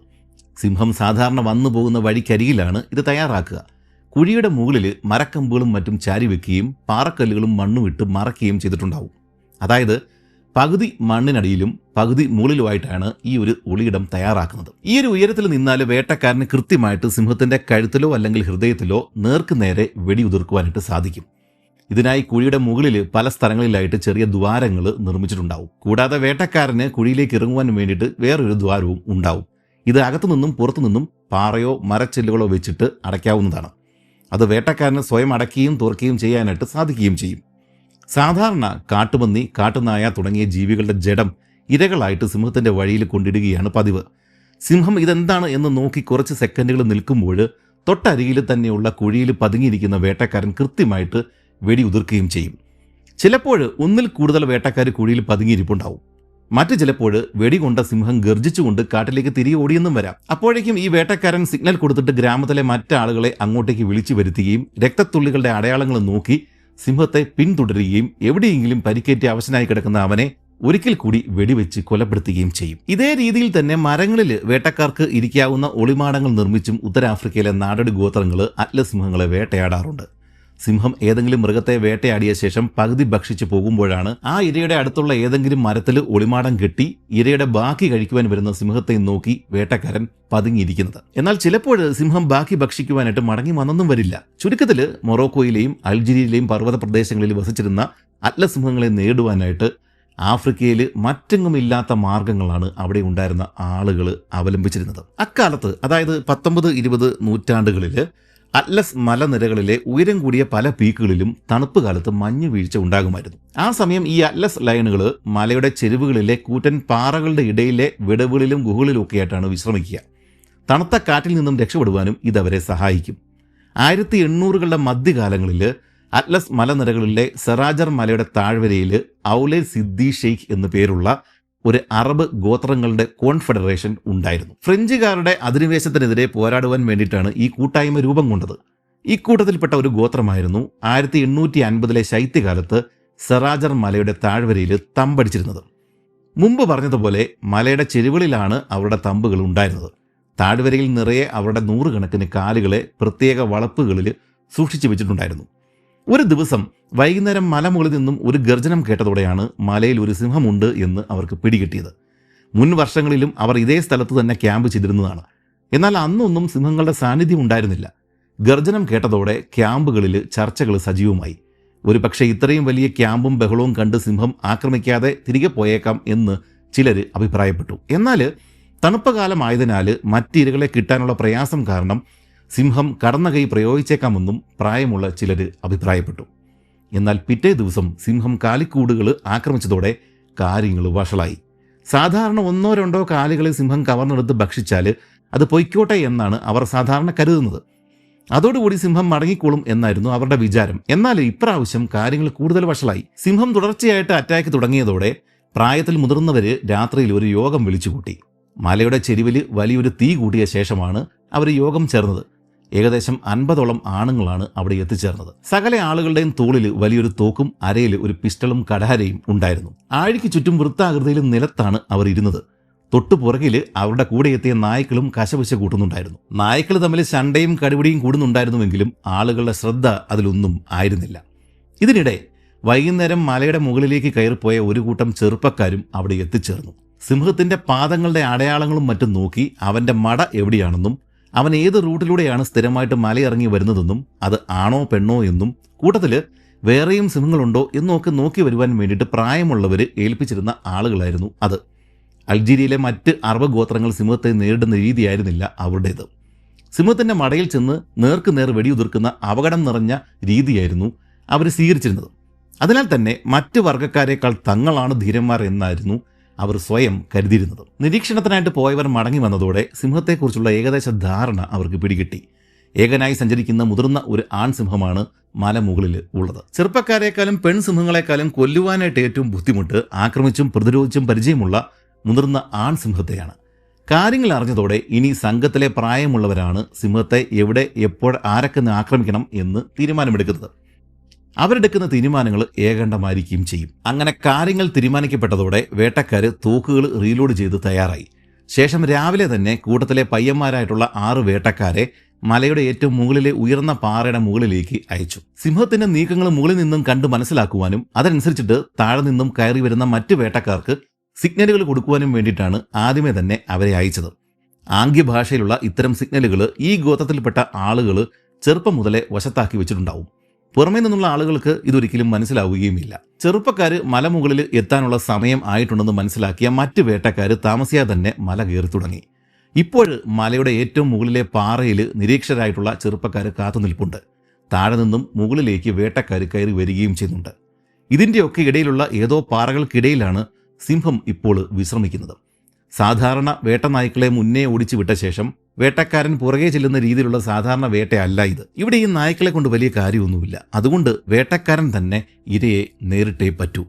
Speaker 1: സിംഹം സാധാരണ വന്നു പോകുന്ന വഴിക്കരികിലാണ് ഇത് തയ്യാറാക്കുക. കുഴിയുടെ മുകളിൽ മരക്കമ്പുകളും മറ്റും ചാരി വെക്കുകയും പാറക്കല്ലുകളും മണ്ണും ഇട്ട് മറയ്ക്കുകയും ചെയ്തിട്ടുണ്ടാവും. അതായത് പകുതി മണ്ണിനടിയിലും പകുതി മുകളിലുമായിട്ടാണ് ഈ ഒരു ഒളിയിടം തയ്യാറാക്കുന്നത്. ഈ ഒരു ഉയരത്തിൽ നിന്നാൽ വേട്ടക്കാരന് കൃത്യമായിട്ട് സിംഹത്തിന്റെ കഴുത്തിലോ അല്ലെങ്കിൽ ഹൃദയത്തിലോ നേർക്ക് നേരെ വെടിയുതിർക്കുവാനായിട്ട് സാധിക്കും. ഇതിനായി കുഴിയുടെ മുകളിൽ പല സ്ഥലങ്ങളിലായിട്ട് ചെറിയ ദ്വാരങ്ങൾ നിർമ്മിച്ചിട്ടുണ്ടാവും. കൂടാതെ വേട്ടക്കാരന് കുഴിയിലേക്ക് ഇറങ്ങുവാൻ വേണ്ടിയിട്ട് വേറൊരു ദ്വാരവും ഉണ്ടാവും. ഇത് അകത്തുനിന്നും പുറത്തുനിന്നും പാറയോ മരച്ചില്ലുകളോ വെച്ചിട്ട് അടയ്ക്കാവുന്നതാണ്. അത് വേട്ടക്കാരന് സ്വയം അടയ്ക്കുകയും തുറക്കുകയും ചെയ്യാനായിട്ട് സാധിക്കുകയും ചെയ്യും. സാധാരണ കാട്ടുപന്നി, കാട്ടുനായ തുടങ്ങിയ ജീവികളുടെ ജഡം ഇരകളായിട്ട് സിംഹത്തിൻ്റെ വഴിയിൽ കൊണ്ടിടുകയാണ് പതിവ്. സിംഹം ഇതെന്താണ് എന്ന് നോക്കി കുറച്ച് സെക്കൻഡുകൾ നിൽക്കുമ്പോൾ തൊട്ടരികിൽ തന്നെയുള്ള കുഴിയിൽ പതുങ്ങിയിരിക്കുന്ന വേട്ടക്കാരൻ കൃത്യമായിട്ട് വെടിയുതിർക്കുകയും ചെയ്യും. ചിലപ്പോൾ ഒന്നിൽ കൂടുതൽ വേട്ടക്കാർ കുഴിയിൽ പതുങ്ങിയിരിപ്പുണ്ടാവും. മറ്റു ചിലപ്പോൾ വെടികൊണ്ട സിംഹം ഗർജിച്ചുകൊണ്ട് കാട്ടിലേക്ക് തിരികെ ഓടിയെന്നും വരാം. അപ്പോഴേക്കും ഈ വേട്ടക്കാരൻ സിഗ്നൽ കൊടുത്തിട്ട് ഗ്രാമത്തിലെ മറ്റാളുകളെ അങ്ങോട്ടേക്ക് വിളിച്ചു വരുത്തുകയും രക്തത്തുള്ളികളുടെ അടയാളങ്ങൾ നോക്കി സിംഹത്തെ പിന്തുടരുകയും എവിടെയെങ്കിലും പരിക്കേറ്റ് അവശനായി കിടക്കുന്ന അവനെ ഒരിക്കൽ കൂടി വെടിവെച്ച് കൊലപ്പെടുത്തുകയും ചെയ്യും. ഇതേ രീതിയിൽ തന്നെ മരങ്ങളിൽ വേട്ടക്കാർക്ക് ഇരിക്കാവുന്ന ഒളിമാടങ്ങൾ നിർമ്മിച്ചും ഉത്തരാഫ്രിക്കയിലെ നാടോടി ഗോത്രങ്ങൾ അറ്റ്ലസ് സിംഹങ്ങളെ വേട്ടയാടാറുണ്ട്. സിംഹം ഏതെങ്കിലും മൃഗത്തെ വേട്ടയാടിയ ശേഷം പകുതി ഭക്ഷിച്ചു പോകുമ്പോഴാണ് ആ ഇരയുടെ അടുത്തുള്ള ഏതെങ്കിലും മരത്തിൽ ഒളിമാടം കെട്ടി ഇരയുടെ ബാക്കി കഴിക്കുവാൻ വരുന്ന സിംഹത്തെ നോക്കി വേട്ടക്കാരൻ പതുങ്ങിയിരിക്കുന്നത്. എന്നാൽ ചിലപ്പോൾ സിംഹം ബാക്കി ഭക്ഷിക്കുവാനായിട്ട് മടങ്ങി വന്നെന്നും വരില്ല. ചുരുക്കത്തിൽ മൊറോക്കോയിലെയും അൾജീരിയയിലെയും പർവ്വത പ്രദേശങ്ങളിൽ വസിച്ചിരുന്ന അറ്റ്ലസ് സിംഹങ്ങളെ നേടുവാനായിട്ട് ആഫ്രിക്കയിൽ മറ്റെങ്ങുമില്ലാത്ത മാർഗങ്ങളാണ് അവിടെ ഉണ്ടായിരുന്ന ആളുകൾ അവലംബിച്ചിരുന്നത്. അക്കാലത്ത്, അതായത് 19-20 നൂറ്റാണ്ടുകളിൽ അറ്റ്ലസ് മലനിരകളിലെ ഉയരം കൂടിയ പല പീക്കുകളിലും തണുപ്പ് കാലത്ത് മഞ്ഞു വീഴ്ച ഉണ്ടാകുമായിരുന്നു. ആ സമയം ഈ അറ്റ്ലസ് ലയണുകൾ മലയുടെ ചെരുവുകളിലെ കൂറ്റൻ പാറകളുടെ ഇടയിലെ വിടവുകളിലും ഗുഹകളിലും ഒക്കെയായിട്ടാണ് വിശ്രമിക്കുക. തണുത്ത കാറ്റിൽ നിന്നും രക്ഷപ്പെടുവാനും ഇതവരെ സഹായിക്കും. 1800കളുടെ മധ്യകാലങ്ങളിൽ അറ്റ്ലസ് മലനിരകളിലെ സെറാജർ മലയുടെ താഴ്വരയിൽ ഔലെ സിദ്ദി ഷെയ്ഖ് എന്നു പേരുള്ള ഒരു അറബ് ഗോത്രങ്ങളുടെ കോൺഫെഡറേഷൻ ഉണ്ടായിരുന്നു. ഫ്രഞ്ചുകാരുടെ അധിനിവേശത്തിനെതിരെ പോരാടുവാൻ വേണ്ടിയിട്ടാണ് ഈ കൂട്ടായ്മ രൂപം കൊണ്ടത്. ഈ കൂട്ടത്തിൽപ്പെട്ട ഒരു ഗോത്രമായിരുന്നു 1850 ശൈത്യകാലത്ത് സെറാജർ മലയുടെ താഴ്വരയിൽ തമ്പടിച്ചിരുന്നത്. മുമ്പ് പറഞ്ഞതുപോലെ മലയുടെ ചെരുവുകളിലാണ് അവരുടെ തമ്പുകൾ ഉണ്ടായിരുന്നത്. താഴ്വരയിൽ നിറയെ അവരുടെ 100 കണക്കിന് കാലുകളെ പ്രത്യേക വളപ്പുകളിൽ സൂക്ഷിച്ചു വെച്ചിട്ടുണ്ടായിരുന്നു. ഒരു ദിവസം വൈകുന്നേരം മലമുകളിൽ നിന്നും ഒരു ഗർജനം കേട്ടതോടെയാണ് മലയിൽ ഒരു സിംഹമുണ്ട് എന്ന് അവർക്ക് പിടികിട്ടിയത്. മുൻ വർഷങ്ങളിലും അവർ ഇതേ സ്ഥലത്ത് തന്നെ ക്യാമ്പ് ചെയ്തിരുന്നതാണ്. എന്നാൽ അന്നൊന്നും സിംഹങ്ങളുടെ സാന്നിധ്യം ഉണ്ടായിരുന്നില്ല. ഗർജനം കേട്ടതോടെ ക്യാമ്പുകളിൽ ചർച്ചകൾ സജീവമായി. ഒരു പക്ഷേ ഇത്രയും വലിയ ക്യാമ്പും ബഹളവും കണ്ട് സിംഹം ആക്രമിക്കാതെ തിരികെ പോയേക്കാം എന്ന് ചിലർ അഭിപ്രായപ്പെട്ടു. എന്നാൽ തണുപ്പ് കാലമായതിനാൽ മറ്റിരകളെ കിട്ടാനുള്ള പ്രയാസം കാരണം സിംഹം കടന്ന കൈ പ്രയോഗിച്ചേക്കാമെന്നും പ്രായമുള്ള ചിലർ അഭിപ്രായപ്പെട്ടു. എന്നാൽ പിറ്റേ ദിവസം സിംഹം കാലിക്കൂടുകൾ ആക്രമിച്ചതോടെ കാര്യങ്ങൾ വഷളായി. സാധാരണ 1-2 കാലുകളെ സിംഹം കവർന്നെടുത്ത് ഭക്ഷിച്ചാൽ അത് പൊയ്ക്കോട്ടെ എന്നാണ് അവർ സാധാരണ കരുതുന്നത്. അതോടുകൂടി സിംഹം മടങ്ങിക്കോളും എന്നായിരുന്നു അവരുടെ വിചാരം. എന്നാൽ ഇപ്രാവശ്യം കാര്യങ്ങൾ കൂടുതൽ വഷളായി. സിംഹം തുടർച്ചയായിട്ട് അറ്റാക്ക് തുടങ്ങിയതോടെ പ്രായത്തിൽ മുതിർന്നവർ രാത്രിയിൽ ഒരു യോഗം വിളിച്ചുകൂട്ടി. മലയുടെ ചെരുവിൽ വലിയൊരു തീ കൂട്ടിയ ശേഷമാണ് അവർ യോഗം ചേർന്നത്. ഏകദേശം 50ഓളം ആണുങ്ങളാണ് അവിടെ എത്തിച്ചേർന്നത്. സകല ആളുകളുടെയും തോളിൽ വലിയൊരു തോക്കും അരയിൽ ഒരു പിസ്റ്റളും കടാരയും ഉണ്ടായിരുന്നു. ആഴിക്ക് ചുറ്റും വൃത്താകൃതിയിൽ നിലത്താണ് അവർ ഇരുന്നത്. തൊട്ടുപുറകിൽ അവരുടെ കൂടെ എത്തിയ നായ്ക്കളും കശപശ കൂട്ടുന്നുണ്ടായിരുന്നു. നായ്ക്കൾ തമ്മിൽ ശണ്ടയും കടിപിടിയും കൂടുന്നുണ്ടായിരുന്നുവെങ്കിലും ആളുകളുടെ ശ്രദ്ധ അതിലൊന്നും ആയിരുന്നില്ല. ഇതിനിടെ വൈകുന്നേരം മലയുടെ മുകളിലേക്ക് കയറിപ്പോയ ഒരു കൂട്ടം ചെറുപ്പക്കാരും അവിടെ എത്തിച്ചേർന്നു. സിംഹത്തിന്റെ പാദങ്ങളുടെ അടയാളങ്ങളും മറ്റും നോക്കി അവന്റെ മട എവിടെയാണെന്നും അവൻ ഏത് റൂട്ടിലൂടെയാണ് സ്ഥിരമായിട്ട് മലയിറങ്ങി വരുന്നതെന്നും അത് ആണോ പെണ്ണോ എന്നും കൂട്ടത്തിൽ വേറെയും സിംഹങ്ങളുണ്ടോ എന്നൊക്കെ നോക്കി വരുവാൻ വേണ്ടിയിട്ട് പ്രായമുള്ളവർ ഏൽപ്പിച്ചിരുന്ന ആളുകളായിരുന്നു അത്. അൾജീരിയയിലെ മറ്റ് അറബ് ഗോത്രങ്ങൾ സിംഹത്തെ നേരിടുന്ന രീതിയായിരുന്നില്ല അവരുടേത്. സിംഹത്തിന്റെ മടയിൽ ചെന്ന് നേർക്കുനേർ വെടിയുതിർക്കുന്ന അപകടം നിറഞ്ഞ രീതിയായിരുന്നു അവർ സ്വീകരിച്ചിരുന്നത്. അതിനാൽ തന്നെ മറ്റ് വർഗ്ഗക്കാരേക്കാൾ തങ്ങളാണ് ധീരന്മാർ എന്നായിരുന്നു അവർ സ്വയം കരുതിയിരുന്നത്. നിരീക്ഷണത്തിനായിട്ട് പോയവർ മടങ്ങി വന്നതോടെ സിംഹത്തെക്കുറിച്ചുള്ള ഏകദേശ ധാരണ അവർക്ക് പിടികിട്ടി. ഏകനായി സഞ്ചരിക്കുന്ന മുതിർന്ന ഒരു ആൺസിംഹമാണ് മലമുകളിൽ ഉള്ളത്. ചെറുപ്പക്കാരേക്കാളും പെൺസിംഹങ്ങളെക്കാളും കൊല്ലുവാനായിട്ട് ഏറ്റവും ബുദ്ധിമുട്ട് ആക്രമിച്ചും പ്രതിരോധിച്ചും പരിചയമുള്ള മുതിർന്ന ആൺസിംഹത്തെയാണ്. കാര്യങ്ങൾ അറിഞ്ഞതോടെ ഇനി സംഘത്തിലെ പ്രായമുള്ളവരാണ് സിംഹത്തെ എവിടെ എപ്പോൾ ആരൊക്കെ ആക്രമിക്കണം എന്ന് തീരുമാനമെടുക്കുന്നത്. അവരെടുക്കുന്ന തീരുമാനങ്ങൾ ഏകണ്ഠമായിരിക്കുകയും ചെയ്യും. അങ്ങനെ കാര്യങ്ങൾ തീരുമാനിക്കപ്പെട്ടതോടെ വേട്ടക്കാർ തോക്കുകൾ റീലോഡ് ചെയ്ത് തയ്യാറായി. ശേഷം രാവിലെ തന്നെ കൂട്ടത്തിലെ പയ്യന്മാരായിട്ടുള്ള 6 വേട്ടക്കാരെ മലയുടെ ഏറ്റവും മുകളിലെ ഉയർന്ന പാറയുടെ മുകളിലേക്ക് അയച്ചു. സിംഹത്തിന്റെ നീക്കങ്ങൾ മുകളിൽ നിന്നും കണ്ട് മനസ്സിലാക്കുവാനും അതനുസരിച്ചിട്ട് താഴെ നിന്നും കയറി വരുന്ന മറ്റ് വേട്ടക്കാർക്ക് സിഗ്നലുകൾ കൊടുക്കുവാനും വേണ്ടിയിട്ടാണ് ആദ്യമേ തന്നെ അവരെ അയച്ചത്. ആംഗ്യഭാഷയിലുള്ള ഇത്തരം സിഗ്നലുകൾ ഈ ഗോത്രത്തിൽപ്പെട്ട ആളുകൾ ചെറുപ്പം മുതലേ വശത്താക്കി വെച്ചിട്ടുണ്ടാവും. പുറമേ നിന്നുള്ള ആളുകൾക്ക് ഇതൊരിക്കലും മനസ്സിലാവുകയുമില്ല. ചെറുപ്പക്കാർ മലമുകളിൽ എത്താനുള്ള സമയം ആയിട്ടുണ്ടെന്ന് മനസ്സിലാക്കിയ മറ്റ് വേട്ടക്കാർ താമസിയാതെ തന്നെ മല കയറി തുടങ്ങി. ഇപ്പോൾ മലയുടെ ഏറ്റവും മുകളിലെ പാറയിൽ നിരീക്ഷരായിട്ടുള്ള ചെറുപ്പക്കാർ കാത്തുനിൽപ്പുണ്ട്. താഴെ നിന്നും മുകളിലേക്ക് വേട്ടക്കാർ കയറി വരികയും ചെയ്യുന്നുണ്ട്. ഇതിൻ്റെയൊക്കെ ഇടയിലുള്ള ഏതോ പാറകൾക്കിടയിലാണ് സിംഹം ഇപ്പോൾ വിശ്രമിക്കുന്നത്. സാധാരണ വേട്ടനായ്ക്കളെ മുന്നേ ഓടിച്ചു വിട്ട ശേഷം വേട്ടക്കാരൻ പുറകെ ചെല്ലുന്ന രീതിയിലുള്ള സാധാരണ വേട്ടയല്ല ഇത്. ഇവിടെ ഈ നായ്ക്കളെ കൊണ്ട് വലിയ കാര്യമൊന്നുമില്ല. അതുകൊണ്ട് വേട്ടക്കാരൻ തന്നെ ഇരയെ നേരിട്ടേ പറ്റൂ.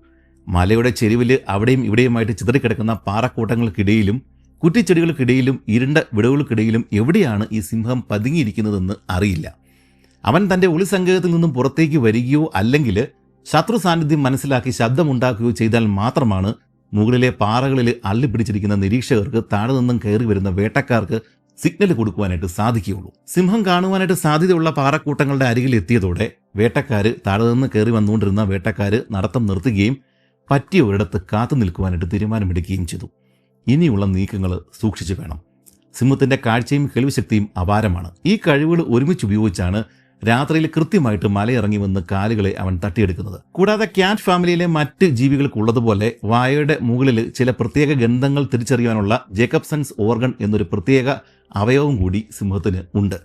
Speaker 1: മലയുടെ ചെരുവിൽ അവിടെയും ഇവിടെയുമായിട്ട് ചിതറിക്കിടക്കുന്ന പാറക്കൂട്ടങ്ങൾക്കിടയിലും കുറ്റിച്ചെടികൾക്കിടയിലും ഇരുണ്ട വിടവുകൾക്കിടയിലും എവിടെയാണ് ഈ സിംഹം പതുങ്ങിയിരിക്കുന്നതെന്ന് അറിയില്ല. അവൻ തൻ്റെ ഒളിസങ്കേതത്തിൽ നിന്നും പുറത്തേക്ക് വരികയോ അല്ലെങ്കിൽ ശത്രു സാന്നിധ്യം മനസ്സിലാക്കി ശബ്ദമുണ്ടാക്കുകയോ ചെയ്താൽ മാത്രമാണ് മുകളിലെ പാറകളിൽ അള്ളിപ്പിടിച്ചിരിക്കുന്ന നിരീക്ഷകർക്ക് താഴെ നിന്നും കയറി വരുന്ന വേട്ടക്കാർക്ക് സിഗ്നൽ കൊടുക്കുവാനായിട്ട് സാധിക്കുകയുള്ളൂ. സിംഹം കാണുവാനായിട്ട് സാധ്യതയുള്ള പാറക്കൂട്ടങ്ങളുടെ അരികിൽ എത്തിയതോടെ വേട്ടക്കാർ താഴെ നിന്ന് കയറി വന്നുകൊണ്ടിരുന്ന വേട്ടക്കാർ നടത്തം നിർത്തുകയും പറ്റിയ ഒരിടത്ത് കാത്തു നിൽക്കുവാനായിട്ട് തീരുമാനമെടുക്കുകയും ചെയ്തു. ഇനിയുള്ള നീക്കങ്ങൾ സൂക്ഷിച്ചു വേണം. സിംഹത്തിൻ്റെ കാഴ്ചയും കേൾവിശക്തിയും അപാരമാണ്. ഈ കഴിവുകൾ ഒരുമിച്ച് ഉപയോഗിച്ചാണ് രാത്രിയിൽ കൃത്യമായിട്ട് മലയിറങ്ങി വന്ന് കാലുകളെ അവൻ തട്ടിയെടുക്കുന്നത്. കൂടാതെ ക്യാറ്റ് ഫാമിലിയിലെ മറ്റ് ജീവികൾക്കുള്ളതുപോലെ വായയുടെ മുകളിൽ ചില പ്രത്യേക ഗന്ധങ്ങൾ തിരിച്ചറിയാനുള്ള ജേക്കബ്സൺസ് ഓർഗൺ എന്നൊരു പ്രത്യേക അവയവം കൂടി സിംഹത്തിന് ഉണ്ട്.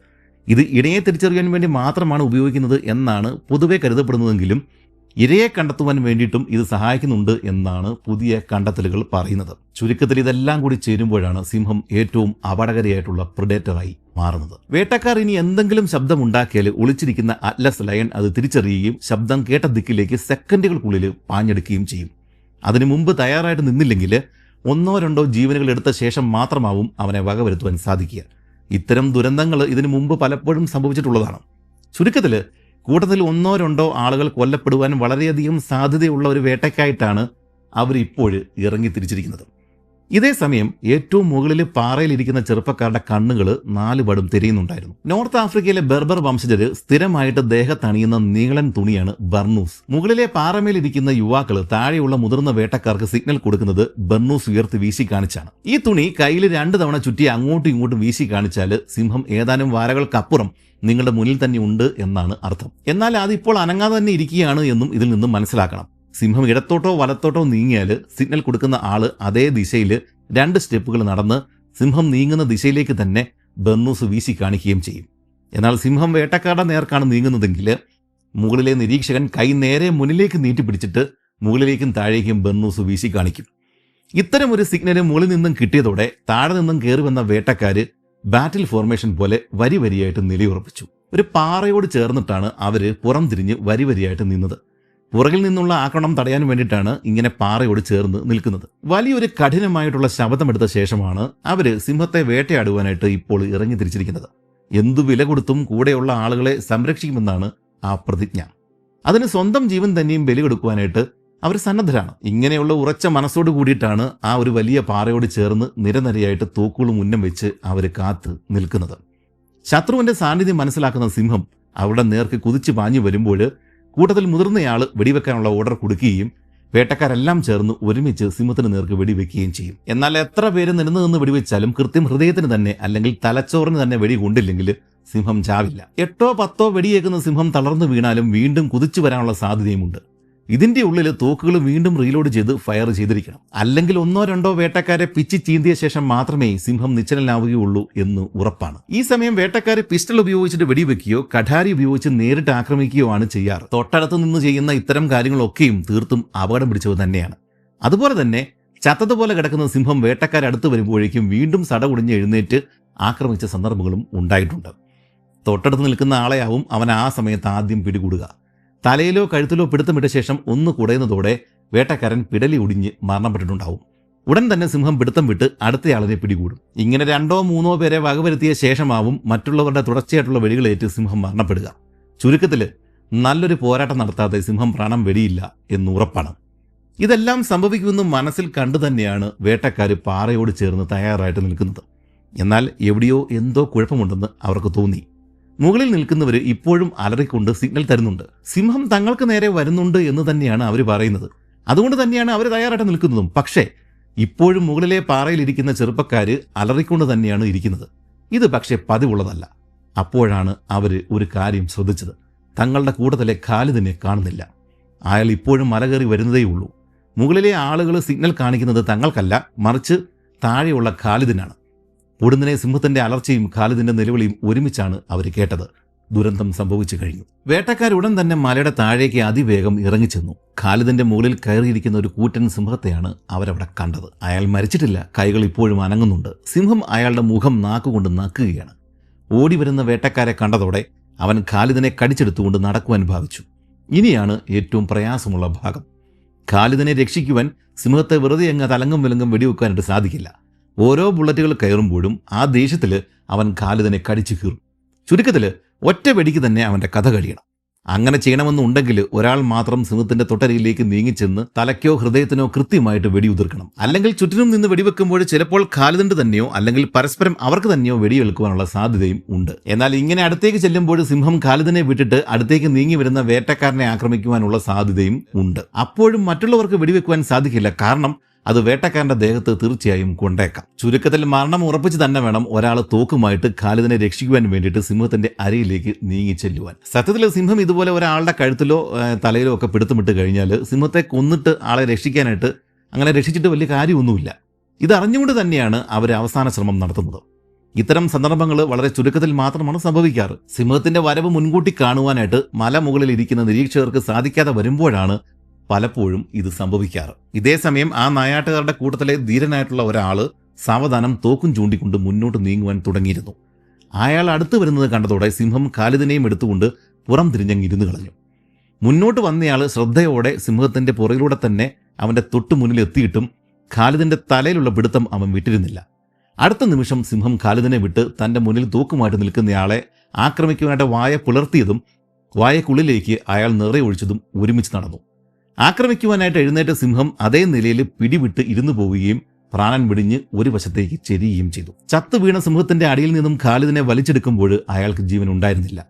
Speaker 1: ഇത് ഇരയെ തിരിച്ചറിയാൻ വേണ്ടി മാത്രമാണ് ഉപയോഗിക്കുന്നത് എന്നാണ് പൊതുവെ കരുതപ്പെടുന്നതെങ്കിലും ഇരയെ കണ്ടെത്തുവാൻ വേണ്ടിയിട്ടും ഇത് സഹായിക്കുന്നുണ്ട് എന്നാണ് പുതിയ കണ്ടെത്തലുകൾ പറയുന്നത്. ചുരുക്കത്തിൽ ഇതെല്ലാം കൂടി ചേരുമ്പോഴാണ് സിംഹം ഏറ്റവും അപകടകാരിയായിട്ടുള്ള പ്രിഡേറ്ററായി മാറുന്നത്. വേട്ടക്കാർ ഇനി എന്തെങ്കിലും ശബ്ദമുണ്ടാക്കിയാൽ ഒളിച്ചിരിക്കുന്ന അറ്റ്ലസ് ലയൺ അത് തിരിച്ചറിയുകയും ശബ്ദം കേട്ട ദിക്കിലേക്ക് സെക്കൻഡുകൾക്കുള്ളിൽ പാഞ്ഞെടുക്കുകയും ചെയ്യും. അതിനു മുമ്പ് തയ്യാറായിട്ട് നിന്നില്ലെങ്കിൽ 1-2 ജീവനുകൾ എടുത്ത ശേഷം മാത്രമാവും അവനെ വകവരുത്തുവാൻ സാധിക്കുക. ഇത്തരം ദുരന്തങ്ങൾ ഇതിനു മുമ്പ് പലപ്പോഴും സംഭവിച്ചിട്ടുള്ളതാണ്. ചുരുക്കത്തിൽ കൂട്ടത്തിൽ 1-2 ആളുകൾ കൊല്ലപ്പെടുവാൻ വളരെയധികം സാധ്യതയുള്ള ഒരു വേട്ടയ്ക്കായിട്ടാണ് അവരിപ്പോൾ ഇറങ്ങി തിരിച്ചിരിക്കുന്നത്. ഇതേസമയം ഏറ്റവും മുകളിൽ പാറയിലിരിക്കുന്ന ചെറുപ്പക്കാരുടെ കണ്ണുകൾ 4 പടും തിരിയുന്നുണ്ടായിരുന്നു. നോർത്ത് ആഫ്രിക്കയിലെ ബെർബർ വംശജർ സ്ഥിരമായിട്ട് ദേഹത്തണിയുന്ന നീളൻ തുണിയാണ് ബർണൂസ്. മുകളിലെ പാറമേലിരിക്കുന്ന യുവാക്കൾ താഴെയുള്ള മുതിർന്ന വേട്ടക്കാർക്ക് സിഗ്നൽ കൊടുക്കുന്നത് ബർണൂസ് ഉയർത്തി വീശി കാണിച്ചാണ്. ഈ തുണി കയ്യിൽ 2 തവണ ചുറ്റി അങ്ങോട്ടും ഇങ്ങോട്ടും വീശി കാണിച്ചാൽ സിംഹം ഏതാനും വാരകൾക്കപ്പുറം നിങ്ങളുടെ മുന്നിൽ തന്നെ ഉണ്ട് എന്നാണ് അർത്ഥം. എന്നാൽ അതിപ്പോൾ അനങ്ങാതെ തന്നെ ഇരിക്കുകയാണ് എന്നും ഇതിൽ നിന്നും മനസ്സിലാക്കണം. സിംഹം ഇടത്തോട്ടോ വലത്തോട്ടോ നീങ്ങിയാൽ സിഗ്നൽ കൊടുക്കുന്ന ആള് അതേ ദിശയിൽ 2 സ്റ്റെപ്പുകൾ നടന്ന് സിംഹം നീങ്ങുന്ന ദിശയിലേക്ക് തന്നെ ബർണൂസ് വീശി കാണിക്കുകയും ചെയ്യും. എന്നാൽ സിംഹം വേട്ടക്കാരുടെ നേർക്കാണ് നീങ്ങുന്നതെങ്കിൽ മുകളിലെ നിരീക്ഷകൻ കൈ നേരെ മുന്നിലേക്ക് നീട്ടിപ്പിടിച്ചിട്ട് മുകളിലേക്കും താഴേക്കും ബർണൂസ് വീശി കാണിക്കും. ഇത്തരം ഒരു സിഗ്നൽ മുകളിൽ നിന്നും കിട്ടിയതോടെ താഴെ നിന്നും കയറി വന്ന വേട്ടക്കാര് ബാറ്റിൽ ഫോർമേഷൻ പോലെ വരി വരിയായിട്ട് നിലയുറപ്പിച്ചു. ഒരു പാറയോട് ചേർന്നിട്ടാണ് അവര് പുറം തിരിഞ്ഞ് വരി വരിയായിട്ട് നിന്നത്. പുറകിൽ നിന്നുള്ള ആക്രമണം തടയാൻ വേണ്ടിയിട്ടാണ് ഇങ്ങനെ പാറയോട് ചേർന്ന് നിൽക്കുന്നത്. വലിയൊരു കഠിനമായിട്ടുള്ള ശബ്ദമെടുത്ത ശേഷമാണ് അവര് സിംഹത്തെ വേട്ടയാടുവാനായിട്ട് ഇപ്പോൾ ഇറങ്ങി തിരിച്ചിരിക്കുന്നത്. എന്തു വില കൊടുത്തും കൂടെയുള്ള ആളുകളെ സംരക്ഷിക്കുമെന്നാണ് ആ പ്രതിജ്ഞ. അതിന് സ്വന്തം ജീവൻ തന്നെയും ബലി കൊടുക്കുവാനായിട്ട് അവർ സന്നദ്ധരാണ്. ഇങ്ങനെയുള്ള ഉറച്ച മനസ്സോട് കൂടിയിട്ടാണ് ആ ഒരു വലിയ പാറയോട് ചേർന്ന് നിരനിരയായിട്ട് തോക്കുകളും മുന്നം വെച്ച് അവർ കാത്ത് നിൽക്കുന്നത്. ശത്രുവിന്റെ സാന്നിധ്യം മനസ്സിലാക്കുന്ന സിംഹം അവരുടെ നേർക്ക് കുതിച്ചു പാഞ്ഞു വരുമ്പോൾ കൂട്ടത്തിൽ മുതിർന്നയാൾ വെടിവെക്കാനുള്ള ഓർഡർ കൊടുക്കുകയും വേട്ടക്കാരെല്ലാം ചേർന്ന് ഒരുമിച്ച് സിംഹത്തിന് നേർക്ക് വെടിവെക്കുകയും ചെയ്യും. എന്നാൽ എത്ര പേര് നിന്ന് വെടിവെച്ചാലും കൃത്യം ഹൃദയത്തിന് തന്നെ അല്ലെങ്കിൽ തലച്ചോറിന് തന്നെ വെടി കൊണ്ടില്ലെങ്കിൽ സിംഹം ചാവില്ല. 8-10 വെടിയേക്കുന്ന സിംഹം തളർന്നു വീണാലും വീണ്ടും കുതിച്ചു വരാനുള്ള സാധ്യതയുമുണ്ട്. ഇതിന്റെ ഉള്ളിൽ തോക്കുകൾ വീണ്ടും റീലോഡ് ചെയ്ത് ഫയർ ചെയ്തിരിക്കണം. അല്ലെങ്കിൽ 1-2 വേട്ടക്കാരെ പിച്ചി ചീന്തിയ ശേഷം മാത്രമേ സിംഹം നിശ്ചലനാവുകയുള്ളൂ എന്ന് ഉറപ്പാണ്. ഈ സമയം വേട്ടക്കാരെ പിസ്റ്റൾ ഉപയോഗിച്ചിട്ട് വെടിവെക്കുകയോ കഠാരി ഉപയോഗിച്ച് നേരിട്ട് ആക്രമിക്കുകയോ ആണ് ചെയ്യാറ്. തൊട്ടടുത്ത് നിന്ന് ചെയ്യുന്ന ഇത്തരം കാര്യങ്ങളൊക്കെയും തീർത്തും അപകടം പിടിച്ചത് തന്നെയാണ്. അതുപോലെ തന്നെ ചത്തതുപോലെ കിടക്കുന്ന സിംഹം വേട്ടക്കാരടുത്ത് വരുമ്പോഴേക്കും വീണ്ടും സടകുടിഞ്ഞ് എഴുന്നേറ്റ് ആക്രമിച്ച സന്ദർഭങ്ങളും ഉണ്ടായിട്ടുണ്ട്. തൊട്ടടുത്ത് നിൽക്കുന്ന ആളെയാവും അവൻ ആ സമയത്ത് ആദ്യം പിടികൂടുക. തലയിലോ കഴുത്തിലോ പിടുത്തമിട്ട ശേഷം ഒന്ന് കുടയുന്നതോടെ വേട്ടക്കാരൻ പിടലി ഒടിഞ്ഞ് മരണപ്പെട്ടിട്ടുണ്ടാവും. ഉടൻ തന്നെ സിംഹം പിടുത്തം വിട്ട് അടുത്തയാളിനെ പിടികൂടും. ഇങ്ങനെ 2-3 പേരെ വകവരുത്തിയ ശേഷമാവും മറ്റുള്ളവരുടെ തുടർച്ചയായിട്ടുള്ള വെടികളേറ്റ് സിംഹം മരണപ്പെടുക. ചുരുക്കത്തിൽ നല്ലൊരു പോരാട്ടം നടത്താതെ സിംഹം പ്രാണം വെടിയില്ല എന്ന് ഉറപ്പാണ്. ഇതെല്ലാം സംഭവിക്കുമെന്ന് മനസ്സിൽ കണ്ടു തന്നെയാണ് വേട്ടക്കാർ പാറയോട് ചേർന്ന് തയ്യാറായിട്ട് നിൽക്കുന്നത്. എന്നാൽ എവിടെയോ എന്തോ കുഴപ്പമുണ്ടെന്ന് അവർക്ക് തോന്നി. മുകളിൽ നിൽക്കുന്നവർ ഇപ്പോഴും അലറിക്കൊണ്ട് സിഗ്നൽ തരുന്നുണ്ട്. സിംഹം തങ്ങൾക്ക് നേരെ വരുന്നുണ്ട് എന്ന് തന്നെയാണ് അവർ പറയുന്നത്. അതുകൊണ്ട് തന്നെയാണ് അവർ തയ്യാറായിട്ട് നിൽക്കുന്നതും. പക്ഷേ ഇപ്പോഴും മുകളിലെ പാറയിലിരിക്കുന്ന ചെറുപ്പക്കാർ അലറിക്കൊണ്ട് തന്നെയാണ് ഇരിക്കുന്നത്. ഇത് പക്ഷേ പതിവുള്ളതല്ല. അപ്പോഴാണ് അവർ ഒരു കാര്യം ശ്രദ്ധിച്ചത്. തങ്ങളുടെ കൂട്ടത്തിലെ ഖാലിദിനെ കാണുന്നില്ല. അയാൾ ഇപ്പോഴും മല കയറി വരുന്നതേയുള്ളൂ. മുകളിലെ ആളുകൾ സിഗ്നൽ കാണിക്കുന്നത് തങ്ങൾക്കല്ല, മറിച്ച് താഴെയുള്ള ഖാലിദിനാണ്. ഉടനെ സിംഹത്തിന്റെ അലർച്ചയും ഖാലിദിന്റെ നിലവിളിയും ഒരുമിച്ചാണ് അവർ കേട്ടത്. ദുരന്തം സംഭവിച്ചു കഴിഞ്ഞു. വേട്ടക്കാരുടൻ തന്നെ മലയുടെ താഴേക്ക് അതിവേഗം ഇറങ്ങിച്ചെന്നു. ഖാലിദിന്റെ മുകളിൽ കയറിയിരിക്കുന്ന ഒരു കൂറ്റൻ സിംഹത്തെയാണ് അവരവിടെ കണ്ടത്. അയാൾ മരിച്ചിട്ടില്ല, കൈകൾ ഇപ്പോഴും അനങ്ങുന്നുണ്ട്. സിംഹം അയാളുടെ മുഖം നാക്കുകൊണ്ട് നക്കുകയാണ്. ഓടിവരുന്ന വേട്ടക്കാരെ കണ്ടതോടെ അവൻ ഖാലിദിനെ കടിച്ചെടുത്തുകൊണ്ട് നടക്കുവാൻ ഭാവിച്ചു. ഇനിയാണ് ഏറ്റവും പ്രയാസമുള്ള ഭാഗം. ഖാലിദിനെ രക്ഷിക്കുവാൻ സിംഹത്തെ വെറുതെ അങ്ങ് തലങ്ങും വിലങ്ങും വെടിവെക്കാനായിട്ട് സാധിക്കില്ല. ഓരോ ബുള്ളറ്റുകൾ കയറുമ്പോഴും ആ ദേഷ്യത്തിൽ അവൻ ഖാലിദിനെ കടിച്ചു കീറും. ചുരുക്കത്തിൽ ഒറ്റ വെടിക്ക് തന്നെ അവൻ്റെ കഥ കഴിയണം. അങ്ങനെ ചെയ്യണമെന്നുണ്ടെങ്കിൽ ഒരാൾ മാത്രം സിംഹത്തിന്റെ തൊട്ടരിയിലേക്ക് നീങ്ങിച്ചെന്ന് തലയ്ക്കോ ഹൃദയത്തിനോ കൃത്യമായിട്ട് വെടിയുതിർക്കണം. അല്ലെങ്കിൽ ചുറ്റിനും നിന്ന് വെടിവെക്കുമ്പോൾ ചിലപ്പോൾ ഖാലിദിന്റെ തന്നെയോ അല്ലെങ്കിൽ പരസ്പരം അവർക്ക് തന്നെയോ വെടിയേൽക്കുവാനുള്ള സാധ്യതയും ഉണ്ട്. എന്നാൽ ഇങ്ങനെ അടുത്തേക്ക് ചെല്ലുമ്പോൾ സിംഹം ഖാലിദിനെ വിട്ടിട്ട് അടുത്തേക്ക് നീങ്ങി വരുന്ന വേട്ടക്കാരനെ ആക്രമിക്കുവാനുള്ള സാധ്യതയും ഉണ്ട്. അപ്പോഴും മറ്റുള്ളവർക്ക് വെടിവെക്കുവാൻ സാധിക്കില്ല, കാരണം അത് വേട്ടക്കാരന്റെ ദേഹത്ത് തീർച്ചയായും കൊണ്ടേക്കാം. ചുരുക്കത്തിൽ മരണം ഉറപ്പിച്ച് തന്നെ വേണം ഒരാൾ തോക്കുമായിട്ട് ഖാലിദിനെ രക്ഷിക്കുവാൻ വേണ്ടിയിട്ട് സിംഹത്തിന്റെ അരയിലേക്ക് നീങ്ങി ചെല്ലുവാൻ. സത്യത്തിൽ സിംഹം ഇതുപോലെ ഒരാളുടെ കഴുത്തിലോ തലയിലോ ഒക്കെ പിടുത്തമിട്ട് കഴിഞ്ഞാൽ സിംഹത്തെ കൊന്നിട്ട് ആളെ രക്ഷിക്കാനായിട്ട് അങ്ങനെ രക്ഷിച്ചിട്ട് വലിയ കാര്യമൊന്നുമില്ല. ഇതറിഞ്ഞുകൊണ്ട് തന്നെയാണ് അവർ അവസാന ശ്രമം നടത്തുന്നത്. ഇത്തരം സന്ദർഭങ്ങൾ വളരെ ചുരുക്കത്തിൽ മാത്രമാണ് സംഭവിക്കാറ്. സിംഹത്തിന്റെ വരവ് മുൻകൂട്ടി കാണുവാനായിട്ട് മലമുകളിൽ ഇരിക്കുന്ന നിരീക്ഷകർക്ക് സാധിക്കാതെ വരുമ്പോഴാണ് പലപ്പോഴും ഇത് സംഭവിക്കാറ്. ഇതേസമയം ആ നായാട്ടുകാരുടെ കൂട്ടത്തിലെ ധീരനായിട്ടുള്ള ഒരാൾ സാവധാനം തോക്കും ചൂണ്ടിക്കൊണ്ട് മുന്നോട്ട് നീങ്ങുവാൻ തുടങ്ങിയിരുന്നു. അയാൾ അടുത്ത് വരുന്നത് കണ്ടതോടെ സിംഹം ഖാലിദിനെയും എടുത്തുകൊണ്ട് പുറം തിരിഞ്ഞങ്ങിരുന്നു കളഞ്ഞു. മുന്നോട്ട് വന്നയാൾ ശ്രദ്ധയോടെ സിംഹത്തിന്റെ പുറകിലൂടെ തന്നെ അവന്റെ തൊട്ടു മുന്നിൽ എത്തിയിട്ടും ഖാലിദിന്റെ തലയിലുള്ള പിടുത്തം അവൻ വിട്ടിരുന്നില്ല. അടുത്ത നിമിഷം സിംഹം ഖാലിദിനെ വിട്ട് തന്റെ മുന്നിൽ തൂക്കുമായിട്ട് നിൽക്കുന്നയാളെ ആക്രമിക്കുവാനായിട്ട് വായ പുലർത്തിയതും വായക്കുള്ളിലേക്ക് അയാൾ നിറയൊഴിച്ചതും ഒരുമിച്ച് നടന്നു. ആക്രമിക്കുവാനായിട്ട് എഴുന്നേറ്റ സിംഹം അതേ നിലയിൽ പിടിവിട്ട് ഇരുന്നു പോവുകയും പ്രാണൻ വെടിഞ്ഞ് ഒരു വശത്തേക്ക് ചെരിയുകയും ചെയ്തു. ചത്തു വീണ സിംഹത്തിന്റെ അടിയിൽ നിന്നും ഖാലിദിനെ വലിച്ചെടുക്കുമ്പോൾ അയാൾക്ക് ജീവൻ ഉണ്ടായിരുന്നില്ല.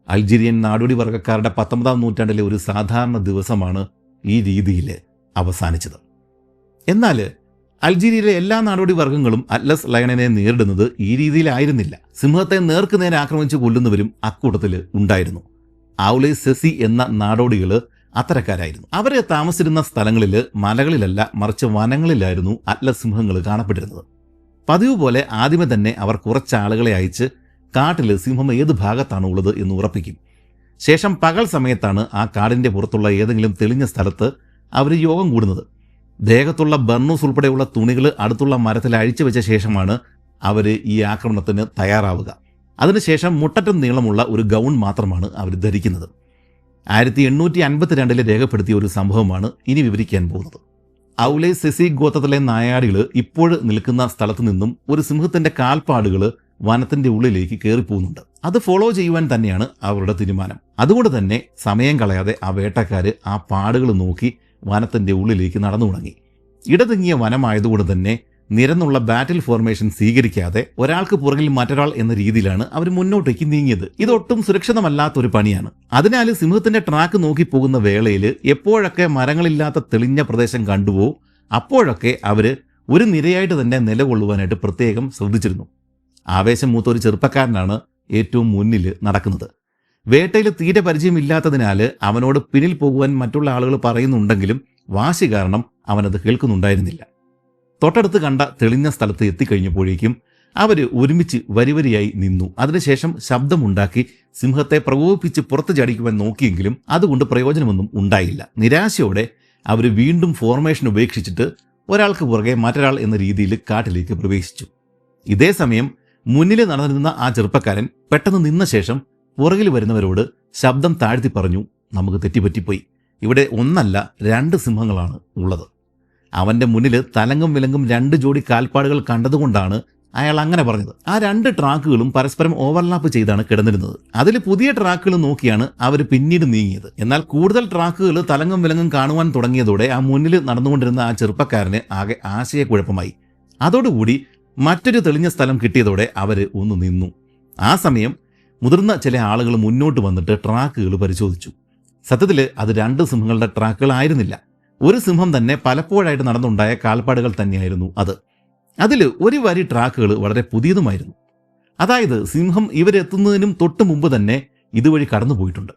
Speaker 1: അൾജീരിയൻ നാടോടി വർഗ്ഗക്കാരുടെ 19-ാം നൂറ്റാണ്ടിലെ ഒരു സാധാരണ ദിവസമാണ് ഈ രീതിയിൽ അവസാനിച്ചത്. എന്നാൽ അൾജീരിയയിലെ എല്ലാ നാടോടി വർഗ്ഗങ്ങളും അറ്റ്ലസ് ലയണിനെ നേരിടുന്നത് ഈ രീതിയിലായിരുന്നില്ല. സിംഹത്തെ നേർക്കുനേരെ ആക്രമിച്ച് കൊല്ലുന്നവരും അക്കൂട്ടത്തിൽ ഉണ്ടായിരുന്നു. ഔലേ സെസി എന്ന നാടോടികൾ അത്തരക്കാരായിരുന്നു. അവരെ താമസിച്ചിരുന്ന സ്ഥലങ്ങളിൽ മലകളിലല്ല, മറിച്ച് വനങ്ങളിലായിരുന്നു അറ്റ്ലസ് സിംഹങ്ങൾ കാണപ്പെട്ടിരുന്നത്. പതിവ് പോലെ ആദ്യമേ തന്നെ അവർ കുറച്ചാളുകളെ അയച്ച് കാട്ടിൽ സിംഹം ഏത് ഭാഗത്താണ് ഉള്ളത് എന്ന് ഉറപ്പിക്കും. ശേഷം പകൽ സമയത്താണ് ആ കാടിന്റെ പുറത്തുള്ള ഏതെങ്കിലും തെളിഞ്ഞ സ്ഥലത്ത് അവർ യോഗം കൂടുന്നത്. ദേഹത്തുള്ള ബർണൂസ് ഉൾപ്പെടെയുള്ള തുണികൾ അടുത്തുള്ള മരത്തിൽ അഴിച്ചു വെച്ച ശേഷമാണ് അവർ ഈ ആക്രമണത്തിന് തയ്യാറാവുക. അതിനുശേഷം മുട്ടറ്റം നീളമുള്ള ഒരു ഗൗൺ മാത്രമാണ് അവർ ധരിക്കുന്നത്. 1852 രേഖപ്പെടുത്തിയ ഒരു സംഭവമാണ് ഇനി വിവരിക്കാൻ പോകുന്നത്. ഔലേ സെസി ഗോത്രത്തിലെ നായാടികൾ ഇപ്പോൾ നിൽക്കുന്ന സ്ഥലത്തു നിന്നും ഒരു സിംഹത്തിന്റെ കാൽപ്പാടുകൾ വനത്തിന്റെ ഉള്ളിലേക്ക് കയറിപ്പോകുന്നുണ്ട്. അത് ഫോളോ ചെയ്യുവാൻ തന്നെയാണ് അവരുടെ തീരുമാനം. അതുകൊണ്ട് തന്നെ സമയം കളയാതെ ആ വേട്ടക്കാര് ആ പാടുകൾ നോക്കി വനത്തിന്റെ ഉള്ളിലേക്ക് നടന്നു തുടങ്ങി. ഇടതിങ്ങിയ വനമായതുകൊണ്ട് തന്നെ നിരന്നുള്ള ബാറ്റിൽ ഫോർമേഷൻ സ്വീകരിക്കാതെ ഒരാൾക്ക് പുറകിൽ മറ്റൊരാൾ എന്ന രീതിയിലാണ് അവർ മുന്നോട്ടേക്ക് നീങ്ങിയത്. ഇതൊട്ടും സുരക്ഷിതമല്ലാത്തൊരു പണിയാണ്. അതിനാൽ സിംഹത്തിന്റെ ട്രാക്ക് നോക്കി പോകുന്ന വേളയിൽ എപ്പോഴൊക്കെ മരങ്ങളില്ലാത്ത തെളിഞ്ഞ പ്രദേശം കണ്ടുവോ അപ്പോഴൊക്കെ അവര് ഒരു നിരയായിട്ട് തന്നെ നിലകൊള്ളുവാനായിട്ട് പ്രത്യേകം ശ്രദ്ധിച്ചിരുന്നു. ആവേശം മൂത്ത ഒരു ചെറുപ്പക്കാരനാണ് ഏറ്റവും മുന്നിൽ നടക്കുന്നത്. വേട്ടയിൽ തീരെ പരിചയമില്ലാത്തതിനാൽ അവനോട് പിന്നിൽ പോകുവാൻ മറ്റുള്ള ആളുകൾ പറയുന്നുണ്ടെങ്കിലും വാശി കാരണം അവനത് കേൾക്കുന്നുണ്ടായിരുന്നില്ല. തൊട്ടടുത്ത് കണ്ട തെളിഞ്ഞ സ്ഥലത്ത് എത്തിക്കഴിഞ്ഞപ്പോഴേക്കും അവർ ഒരുമിച്ച് വരിവരിയായി നിന്നു. അതിനുശേഷം ശബ്ദമുണ്ടാക്കി സിംഹത്തെ പ്രകോപിപ്പിച്ച് പുറത്തു ചാടിക്കുവാൻ നോക്കിയെങ്കിലും അതുകൊണ്ട് പ്രയോജനമൊന്നും ഉണ്ടായില്ല. നിരാശയോടെ അവർ വീണ്ടും ഫോർമേഷൻ ഉപേക്ഷിച്ചിട്ട് ഒരാൾക്ക് പുറകെ മറ്റൊരാൾ എന്ന രീതിയിൽ കാട്ടിലേക്ക് പ്രവേശിച്ചു. ഇതേസമയം മുന്നിൽ നടന്നിരുന്ന ആ ചെറുപ്പക്കാരൻ പെട്ടെന്ന് നിന്ന ശേഷം പുറകിൽ വരുന്നവരോട് ശബ്ദം താഴ്ത്തി പറഞ്ഞു, നമുക്ക് തെറ്റിപ്പറ്റിപ്പോയി. ഇവിടെ ഒന്നല്ല 2 സിംഹങ്ങളാണ് ഉള്ളത്. അവന്റെ മുന്നിൽ തലങ്ങും വിലങ്ങും 2 ജോഡി കാൽപ്പാടുകൾ കണ്ടതുകൊണ്ടാണ് അയാൾ അങ്ങനെ പറഞ്ഞത്. ആ 2 ട്രാക്കുകളും പരസ്പരം ഓവർലാപ്പ് ചെയ്താണ് കിടന്നിരുന്നത്. അതിൽ പുതിയ ട്രാക്കുകൾ നോക്കിയാണ് അവർ പിന്നീട് നീങ്ങിയത്. എന്നാൽ കൂടുതൽ ട്രാക്കുകൾ തലങ്ങും വിലങ്ങും കാണുവാൻ തുടങ്ങിയതോടെ ആ മുന്നിൽ നടന്നുകൊണ്ടിരുന്ന ആ ചെറുപ്പക്കാരന് ആകെ ആശയക്കുഴപ്പമായി. അതോടുകൂടി മറ്റൊരു തെളിഞ്ഞ സ്ഥലം കിട്ടിയതോടെ അവർ ഒന്ന് നിന്നു. ആ സമയം മുതിർന്ന ചില ആളുകൾ മുന്നോട്ട് വന്നിട്ട് ട്രാക്കുകൾ പരിശോധിച്ചു. സത്യത്തിൽ അത് 2 സിംഹങ്ങളുടെ ട്രാക്കുകളായിരുന്നില്ല. ഒരു സിംഹം തന്നെ പലപ്പോഴായിട്ട് നടന്നുണ്ടായ കാൽപ്പാടുകൾ തന്നെയായിരുന്നു അത്. അതിൽ ഒരു വരി ട്രാക്കുകൾ വളരെ പുതിയതുമായിരുന്നു. അതായത് സിംഹം ഇവരെത്തുന്നതിനും തൊട്ട് മുമ്പ് തന്നെ ഇതുവഴി കടന്നു പോയിട്ടുണ്ട്.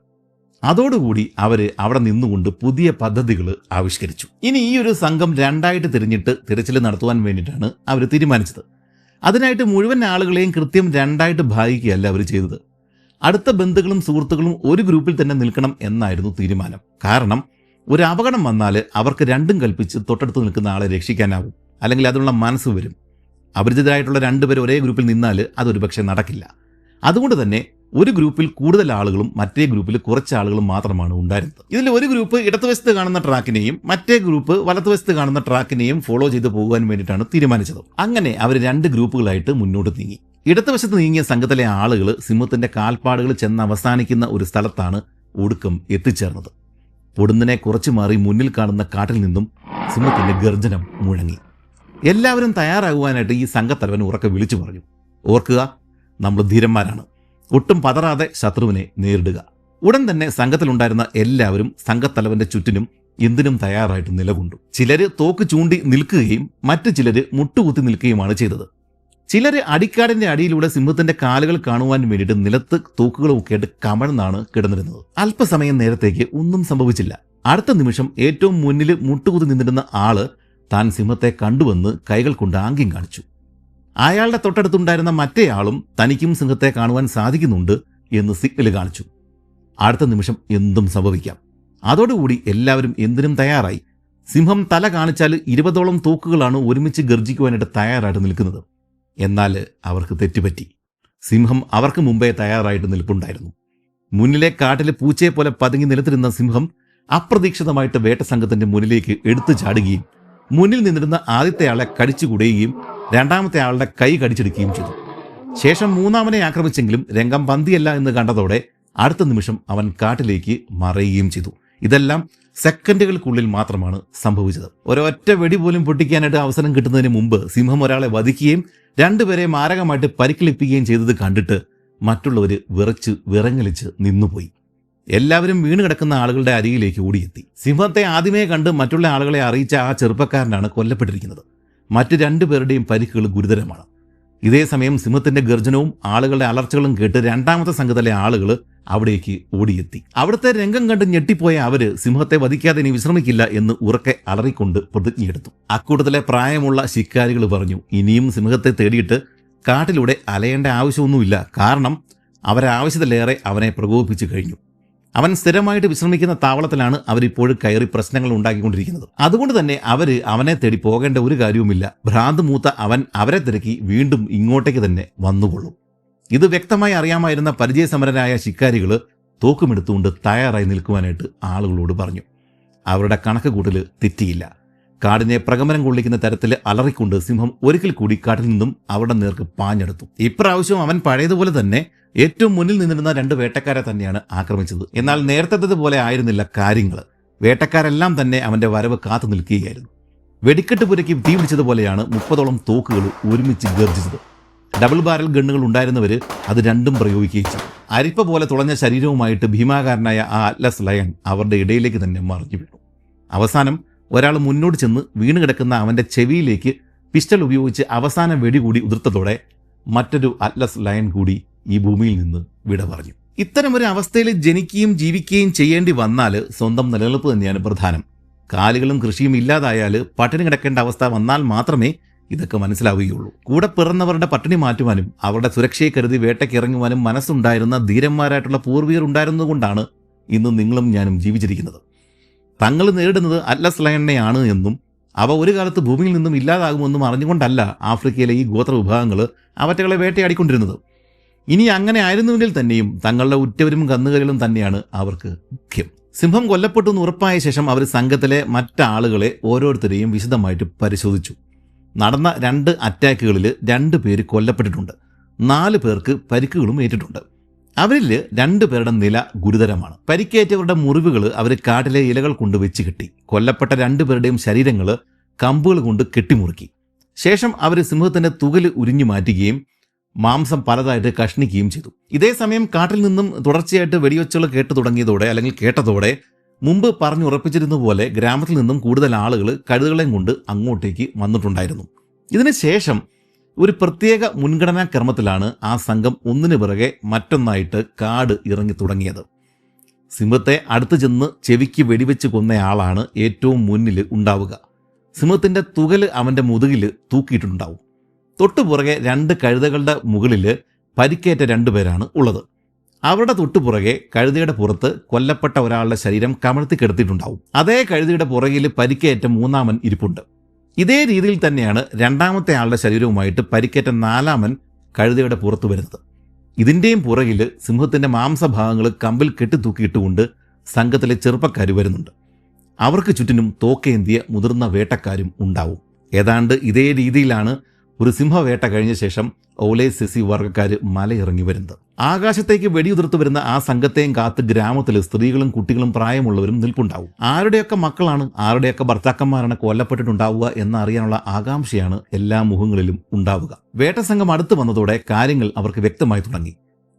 Speaker 1: അതോടുകൂടി അവര് അവിടെ നിന്നുകൊണ്ട് പുതിയ പദ്ധതികൾ ആവിഷ്കരിച്ചു. ഇനി ഈ ഒരു സംഘം രണ്ടായിട്ട് തിരിഞ്ഞിട്ട് തിരച്ചിൽ നടത്തുവാൻ വേണ്ടിയിട്ടാണ് അവർ തീരുമാനിച്ചത്. അതിനായിട്ട് മുഴുവൻ ആളുകളെയും കൃത്യം രണ്ടായിട്ട് ഭാഗിക്കുകയല്ല അവർ ചെയ്തത്. അടുത്ത ബന്ധുക്കളും സുഹൃത്തുക്കളും ഒരു ഗ്രൂപ്പിൽ തന്നെ നിൽക്കണം എന്നായിരുന്നു തീരുമാനം. കാരണം ഒരു അപകടം വന്നാൽ അവർക്ക് രണ്ടും കൽപ്പിച്ച് തൊട്ടടുത്ത് നിൽക്കുന്ന ആളെ രക്ഷിക്കാനാവും, അല്ലെങ്കിൽ അതിനുള്ള മനസ്സ് വരും. അപരിചിതരായിട്ടുള്ള രണ്ടുപേർ ഒരേ ഗ്രൂപ്പിൽ നിന്നാൽ അതൊരു പക്ഷേ നടക്കില്ല. അതുകൊണ്ട് തന്നെ ഒരു ഗ്രൂപ്പിൽ കൂടുതൽ ആളുകളും മറ്റേ ഗ്രൂപ്പിൽ കുറച്ച് ആളുകളും മാത്രമാണ് ഉണ്ടായിരുന്നത്. ഇതിൽ ഒരു ഗ്രൂപ്പ് ഇടതുവശത്ത് കാണുന്ന ട്രാക്കിനെയും മറ്റേ ഗ്രൂപ്പ് വലതുവശത്ത് കാണുന്ന ട്രാക്കിനെയും ഫോളോ ചെയ്ത് പോകുവാൻ വേണ്ടിയിട്ടാണ് തീരുമാനിച്ചത്. അങ്ങനെ അവർ രണ്ട് ഗ്രൂപ്പുകളായിട്ട് മുന്നോട്ട് നീങ്ങി. ഇടതുവശത്ത് നീങ്ങിയ സംഘത്തിലെ ആളുകൾ സിംഹത്തിന്റെ കാൽപ്പാടുകൾ ചെന്ന് അവസാനിക്കുന്ന ഒരു സ്ഥലത്താണ് ഒടുക്കം എത്തിച്ചേർന്നത്. പൊടുന്നിനെ കുറച്ചു മാറി മുന്നിൽ കാണുന്ന കാട്ടിൽ നിന്നും സിംഹത്തിന്റെ ഗർജനം മുഴങ്ങി. എല്ലാവരും തയ്യാറാകുവാനായിട്ട് ഈ സംഘത്തലവൻ ഉറക്കെ വിളിച്ചു പറഞ്ഞു, ഓർക്കുക, നമ്മൾ ധീരന്മാരാണ്, ഒട്ടും പതറാതെ ശത്രുവിനെ നേരിടുക. ഉടൻ തന്നെ സംഘത്തിലുണ്ടായിരുന്ന എല്ലാവരും സംഘത്തലവന്റെ ചുറ്റിനും എന്തിനും തയ്യാറായിട്ട് നിലകൊണ്ടു. ചിലര് തോക്ക് ചൂണ്ടി നിൽക്കുകയും മറ്റു ചിലര് മുട്ടുകുത്തി നിൽക്കുകയുമാണ് ചെയ്തത്. ചിലര് അടിക്കാടിന്റെ അടിയിലൂടെ സിംഹത്തിന്റെ കാലുകൾ കാണുവാൻ വേണ്ടിയിട്ട് നിലത്ത് തോക്കുകളും ഒക്കെ ആയിട്ട് കമഴ്ന്നാണ് കിടന്നിരുന്നത്. അല്പസമയം നേരത്തേക്ക് ഒന്നും സംഭവിച്ചില്ല. അടുത്ത നിമിഷം ഏറ്റവും മുന്നിൽ മുട്ടുകുത്തി നിന്നിരുന്ന ആള് താൻ സിംഹത്തെ കണ്ടുവന്ന് കൈകൾ കൊണ്ട് ആംഗ്യം കാണിച്ചു. അയാളുടെ തൊട്ടടുത്തുണ്ടായിരുന്ന മറ്റേ ആളും തനിക്കും സിംഹത്തെ കാണുവാൻ സാധിക്കുന്നുണ്ട് എന്ന് സിഗ്നൽ കാണിച്ചു. അടുത്ത നിമിഷം എന്തും സംഭവിക്കാം. അതോടുകൂടി എല്ലാവരും എന്തിനും തയ്യാറായി. സിംഹം തല കാണിച്ചാൽ 20ഓളം തോക്കുകളാണ് ഒരുമിച്ച് ഗർജിക്കുവാനായിട്ട് തയ്യാറായിട്ട് നിൽക്കുന്നത്. എന്നാൽ അവർക്ക് തെറ്റുപറ്റി. സിംഹം അവർക്ക് മുമ്പേ തയ്യാറായിട്ട് നിൽപ്പുണ്ടായിരുന്നു. മുന്നിലെ കാട്ടിലെ പൂച്ചയെ പോലെ പതുങ്ങി നിലത്തിരുന്ന സിംഹം അപ്രതീക്ഷിതമായിട്ട് വേട്ട സംഘത്തിന്റെ മുന്നിലേക്ക് എടുത്തു ചാടുകയും മുന്നിൽ നിന്നിരുന്ന ആദ്യത്തെ ആളെ കടിച്ചു കുടയുകയും രണ്ടാമത്തെ ആളുടെ കൈ കടിച്ചെടുക്കുകയും ചെയ്തു. ശേഷം മൂന്നാമനെ ആക്രമിച്ചെങ്കിലും രംഗം പന്തിയല്ല എന്ന് കണ്ടതോടെ അടുത്ത നിമിഷം അവൻ കാട്ടിലേക്ക് മറയുകയും ചെയ്തു. ഇതെല്ലാം സെക്കൻഡുകൾക്കുള്ളിൽ മാത്രമാണ് സംഭവിച്ചത്. ഒരൊറ്റ വെടി പോലും പൊട്ടിക്കാനായിട്ട് അവസരം കിട്ടുന്നതിന് മുമ്പ് സിംഹം ഒരാളെ വധിക്കുകയും രണ്ടുപേരെ മാരകമായിട്ട് പരിക്കേൽപ്പിക്കുകയും ചെയ്തത് കണ്ടിട്ട് മറ്റുള്ളവർ വിറങ്ങലിച്ച് നിന്നുപോയി. എല്ലാവരും വീണ് കിടക്കുന്ന ആളുകളുടെ അരികിലേക്ക് ഓടിയെത്തി. സിംഹത്തെ ആദ്യമേ കണ്ട് മറ്റുള്ള ആളുകളെ അറിയിച്ച ആ ചെറുപ്പക്കാരനാണ് കൊല്ലപ്പെട്ടിരിക്കുന്നത്. മറ്റു രണ്ടുപേരുടെയും പരിക്കുകൾ ഗുരുതരമാണ്. ഇതേസമയം സിംഹത്തിന്റെ ഗർജനവും ആളുകളുടെ അലർച്ചകളും കേട്ട് രണ്ടാമത്തെ സംഘത്തിലെ ആളുകൾ അവിടേക്ക് ഓടിയെത്തി. അവിടുത്തെ രംഗം കണ്ട് ഞെട്ടിപ്പോയ അവര് സിംഹത്തെ വധിക്കാതെ ഇനി വിശ്രമിക്കില്ല എന്ന് ഉറക്കെ അലറിക്കൊണ്ട് പ്രതിജ്ഞയെടുത്തു. അക്കൂട്ടത്തിലെ പ്രായമുള്ള ശിക്കാരികൾ പറഞ്ഞു, ഇനിയും സിംഹത്തെ തേടിയിട്ട് കാട്ടിലൂടെ അലയേണ്ട ആവശ്യമൊന്നുമില്ല. കാരണം അവരാവശ്യത്തിലേറെ അവനെ പ്രകോപിപ്പിച്ചു കഴിഞ്ഞു. അവൻ സ്ഥിരമായിട്ട് വിശ്രമിക്കുന്ന താവളത്തിലാണ് അവരിപ്പോഴും കയറി പ്രശ്നങ്ങൾ ഉണ്ടാക്കിക്കൊണ്ടിരിക്കുന്നത്. അതുകൊണ്ട് തന്നെ അവനെ തേടി പോകേണ്ട ഒരു കാര്യവുമില്ല. ഭ്രാന്ത് മൂത്ത അവൻ അവരെ തിരക്കി വീണ്ടും ഇങ്ങോട്ടേക്ക് തന്നെ വന്നുകൊള്ളും. ഇത് വ്യക്തമായി അറിയാമായിരുന്ന പരിചയസമരരായ ശിക്കാരികൾ തോക്കുമെടുത്തുകൊണ്ട് തയ്യാറായി നിൽക്കുവാനായിട്ട് ആളുകളോട് പറഞ്ഞു. അവരുടെ കണക്ക് കൂട്ടൽ തെറ്റിയില്ല. കാടിനെ പ്രകമ്പനം കൊള്ളിക്കുന്ന തരത്തിൽ അലറിക്കൊണ്ട് സിംഹം ഒരിക്കൽ കൂടി കാട്ടിൽ നിന്നും അവരുടെ നേർക്ക് പാഞ്ഞെടുത്തു. ഇപ്രാവശ്യം അവൻ പഴയതുപോലെ തന്നെ ഏറ്റവും മുന്നിൽ നിന്നിരുന്ന രണ്ട് വേട്ടക്കാരെ തന്നെയാണ് ആക്രമിച്ചത്. എന്നാൽ നേരത്തേതുപോലെ ആയിരുന്നില്ല കാര്യങ്ങൾ. വേട്ടക്കാരെല്ലാം തന്നെ അവന്റെ വരവ് കാത്തു നിൽക്കുകയായിരുന്നു. വെടിക്കെട്ട് പുരയ്ക്ക് തീ പിടിച്ചതുപോലെയാണ് 30ഓളം തോക്കുകൾ ഒരുമിച്ച് ഗർജിച്ചത്. ഡബിൾ ബാരൽ ഗണ്ണുകൾ ഉണ്ടായിരുന്നവർ അത് രണ്ടും പ്രയോഗിക്കുകയും ചെയ്തു. അരിപ്പ പോലെ തുളഞ്ഞ ശരീരവുമായിട്ട് ഭീമാകാരനായ ആ അറ്റ്ലസ് ലയൺ അവരുടെ ഇടയിലേക്ക് തന്നെ മറിഞ്ഞു വീണു. അവസാനം ഒരാൾ മുന്നോട്ട് ചെന്ന് വീണ് കിടക്കുന്ന അവന്റെ ചെവിയിലേക്ക് പിസ്റ്റൾ ഉപയോഗിച്ച് അവസാന വെടി കൂടി ഉതിർത്തതോടെ മറ്റൊരു അറ്റ്ലസ് ലയൺ കൂടി ഈ ഭൂമിയിൽ നിന്ന് വിട പറഞ്ഞു. ഇത്തരമൊരു അവസ്ഥയിൽ ജനിക്കുകയും ജീവിക്കുകയും ചെയ്യേണ്ടി വന്നാൽ സ്വന്തം നിലനിൽപ്പ് തന്നെയാണ് പ്രധാനം. കാലുകളും കൃഷിയും ഇല്ലാതായാൽ പട്ടിണി കിടക്കേണ്ട അവസ്ഥ വന്നാൽ മാത്രമേ ഇതൊക്കെ മനസ്സിലാവുകയുള്ളൂ. കൂടെ പിറന്നവരുടെ പട്ടിണി മാറ്റുവാനും അവരുടെ സുരക്ഷയെ കരുതി വേട്ടയ്ക്കിറങ്ങുവാനും മനസ്സുണ്ടായിരുന്ന ധീരന്മാരായിട്ടുള്ള പൂർവികർ ഉണ്ടായിരുന്നതുകൊണ്ടാണ് ഇന്ന് നിങ്ങളും ഞാനും ജീവിച്ചിരിക്കുന്നത്. തങ്ങൾ നേരിടുന്നത് അറ്റ്ലസ് ലയണിനെയാണ് എന്നും അവ ഒരു കാലത്ത് ഭൂമിയിൽ നിന്നും ഇല്ലാതാകുമെന്നും അറിഞ്ഞുകൊണ്ടല്ല ആഫ്രിക്കയിലെ ഈ ഗോത്ര വിഭാഗങ്ങൾ അവറ്റകളെ വേട്ടയാടിക്കൊണ്ടിരുന്നത്. ഇനി അങ്ങനെ ആയിരുന്നുവെങ്കിൽ തന്നെയും തങ്ങളുടെ ഉറ്റവരും കന്നുകാലികളും തന്നെയാണ് അവർക്ക് മുഖ്യം. സിംഹം കൊല്ലപ്പെട്ടു എന്ന് ഉറപ്പായ ശേഷം അവർ സംഘത്തിലെ മറ്റാളുകളെ ഓരോരുത്തരെയും വിശദമായിട്ട് പരിശോധിച്ചു. നടന്ന 2 അറ്റാക്കുകളിൽ 2 പേര് കൊല്ലപ്പെട്ടിട്ടുണ്ട്. 4 പേർക്ക് പരിക്കുകളും ഏറ്റിട്ടുണ്ട്. അവരിൽ 2 പേരുടെ നില ഗുരുതരമാണ്. പരിക്കേറ്റവരുടെ മുറിവുകൾ അവർ കാട്ടിലെ ഇലകൾ കൊണ്ട് വെച്ച് കെട്ടി. കൊല്ലപ്പെട്ട 2 പേരുടെയും ശരീരങ്ങൾ കമ്പുകൾ കൊണ്ട് കെട്ടിമുറുക്കി. ശേഷം അവർ സിംഹത്തിന്റെ തുകൽ ഉരിഞ്ഞു മാറ്റുകയും മാംസം പലതായിട്ട് കഷ്ണിക്കുകയും ചെയ്തു. ഇതേസമയം കാട്ടിൽ നിന്നും തുടർച്ചയായിട്ട് വെടിവെച്ചുകൾ കേട്ടതോടെ മുമ്പ് പറഞ്ഞുറപ്പിച്ചിരുന്ന പോലെ ഗ്രാമത്തിൽ നിന്നും കൂടുതൽ ആളുകൾ കഴുതുകളെയും കൊണ്ട് അങ്ങോട്ടേക്ക് വന്നിട്ടുണ്ടായിരുന്നു. ഇതിനുശേഷം ഒരു പ്രത്യേക മുൻഗണനാ ക്രമത്തിലാണ് ആ സംഘം ഒന്നിനു പിറകെ മറ്റൊന്നായിട്ട് കാട് ഇറങ്ങി തുടങ്ങിയത്. സിംഹത്തെ അടുത്ത് ചെന്ന് ചെവിക്ക് വെടിവെച്ച് കൊന്നയാളാണ് ഏറ്റവും മുന്നിൽ ഉണ്ടാവുക. സിംഹത്തിൻ്റെ തുകല് അവൻ്റെ മുതുകിൽ തൂക്കിയിട്ടുണ്ടാവും. തൊട്ടുപുറകെ 2 കഴുതകളുടെ മുകളിൽ പരിക്കേറ്റ 2 പേരാണ് ഉള്ളത്. അവരുടെ തൊട്ടുപുറകെ കഴുതയുടെ പുറത്ത് കൊല്ലപ്പെട്ട ഒരാളുടെ ശരീരം കമഴ്ത്തി കിടത്തിയിട്ടുണ്ടാവും. അതേ കഴുതയുടെ പുറകിൽ പരിക്കേറ്റ 3-മൻ ഇരിപ്പുണ്ട്. ഇതേ രീതിയിൽ തന്നെയാണ് 2-മത്തെ ആളുടെ ശരീരവുമായിട്ട് പരിക്കേറ്റ 4-മൻ കഴുതയുടെ പുറത്തു വരുന്നത്. ഇതിൻ്റെയും പുറകിൽ സിംഹത്തിൻ്റെ മാംസഭാഗങ്ങൾ കമ്പിൽ കെട്ടിത്തൂക്കിയിട്ടുകൊണ്ട് സംഘത്തിലെ ചെറുപ്പക്കാർ വരുന്നുണ്ട്. അവർക്ക് ചുറ്റിനും തോക്കേന്തിയ മുതിർന്ന വേട്ടക്കാരും ഉണ്ടാവും. ഏതാണ്ട് ഇതേ രീതിയിലാണ് ഒരു സിംഹവേട്ട കഴിഞ്ഞ ശേഷം ഔലേ സെസി വർഗ്ഗക്കാർ മലയിറങ്ങി വരുന്നത്. ആകാശത്തേക്ക് വെടിയുതിർത്ത് വരുന്ന ആ സംഘത്തെയും കാത്ത് ഗ്രാമത്തിൽ സ്ത്രീകളും കുട്ടികളും പ്രായമുള്ളവരും നിൽപ്പുണ്ടാവും. ആരുടെയൊക്കെ മക്കളാണ്, ആരുടെയൊക്കെ ഭർത്താക്കന്മാരാണ് കൊല്ലപ്പെട്ടിട്ടുണ്ടാവുക എന്നറിയാനുള്ള ആകാംക്ഷയാണ് എല്ലാ മുഖങ്ങളിലും ഉണ്ടാവുക. വേട്ടസംഘം അടുത്ത് വന്നതോടെ കാര്യങ്ങൾ അവർക്ക് വ്യക്തമായി തുടങ്ങി.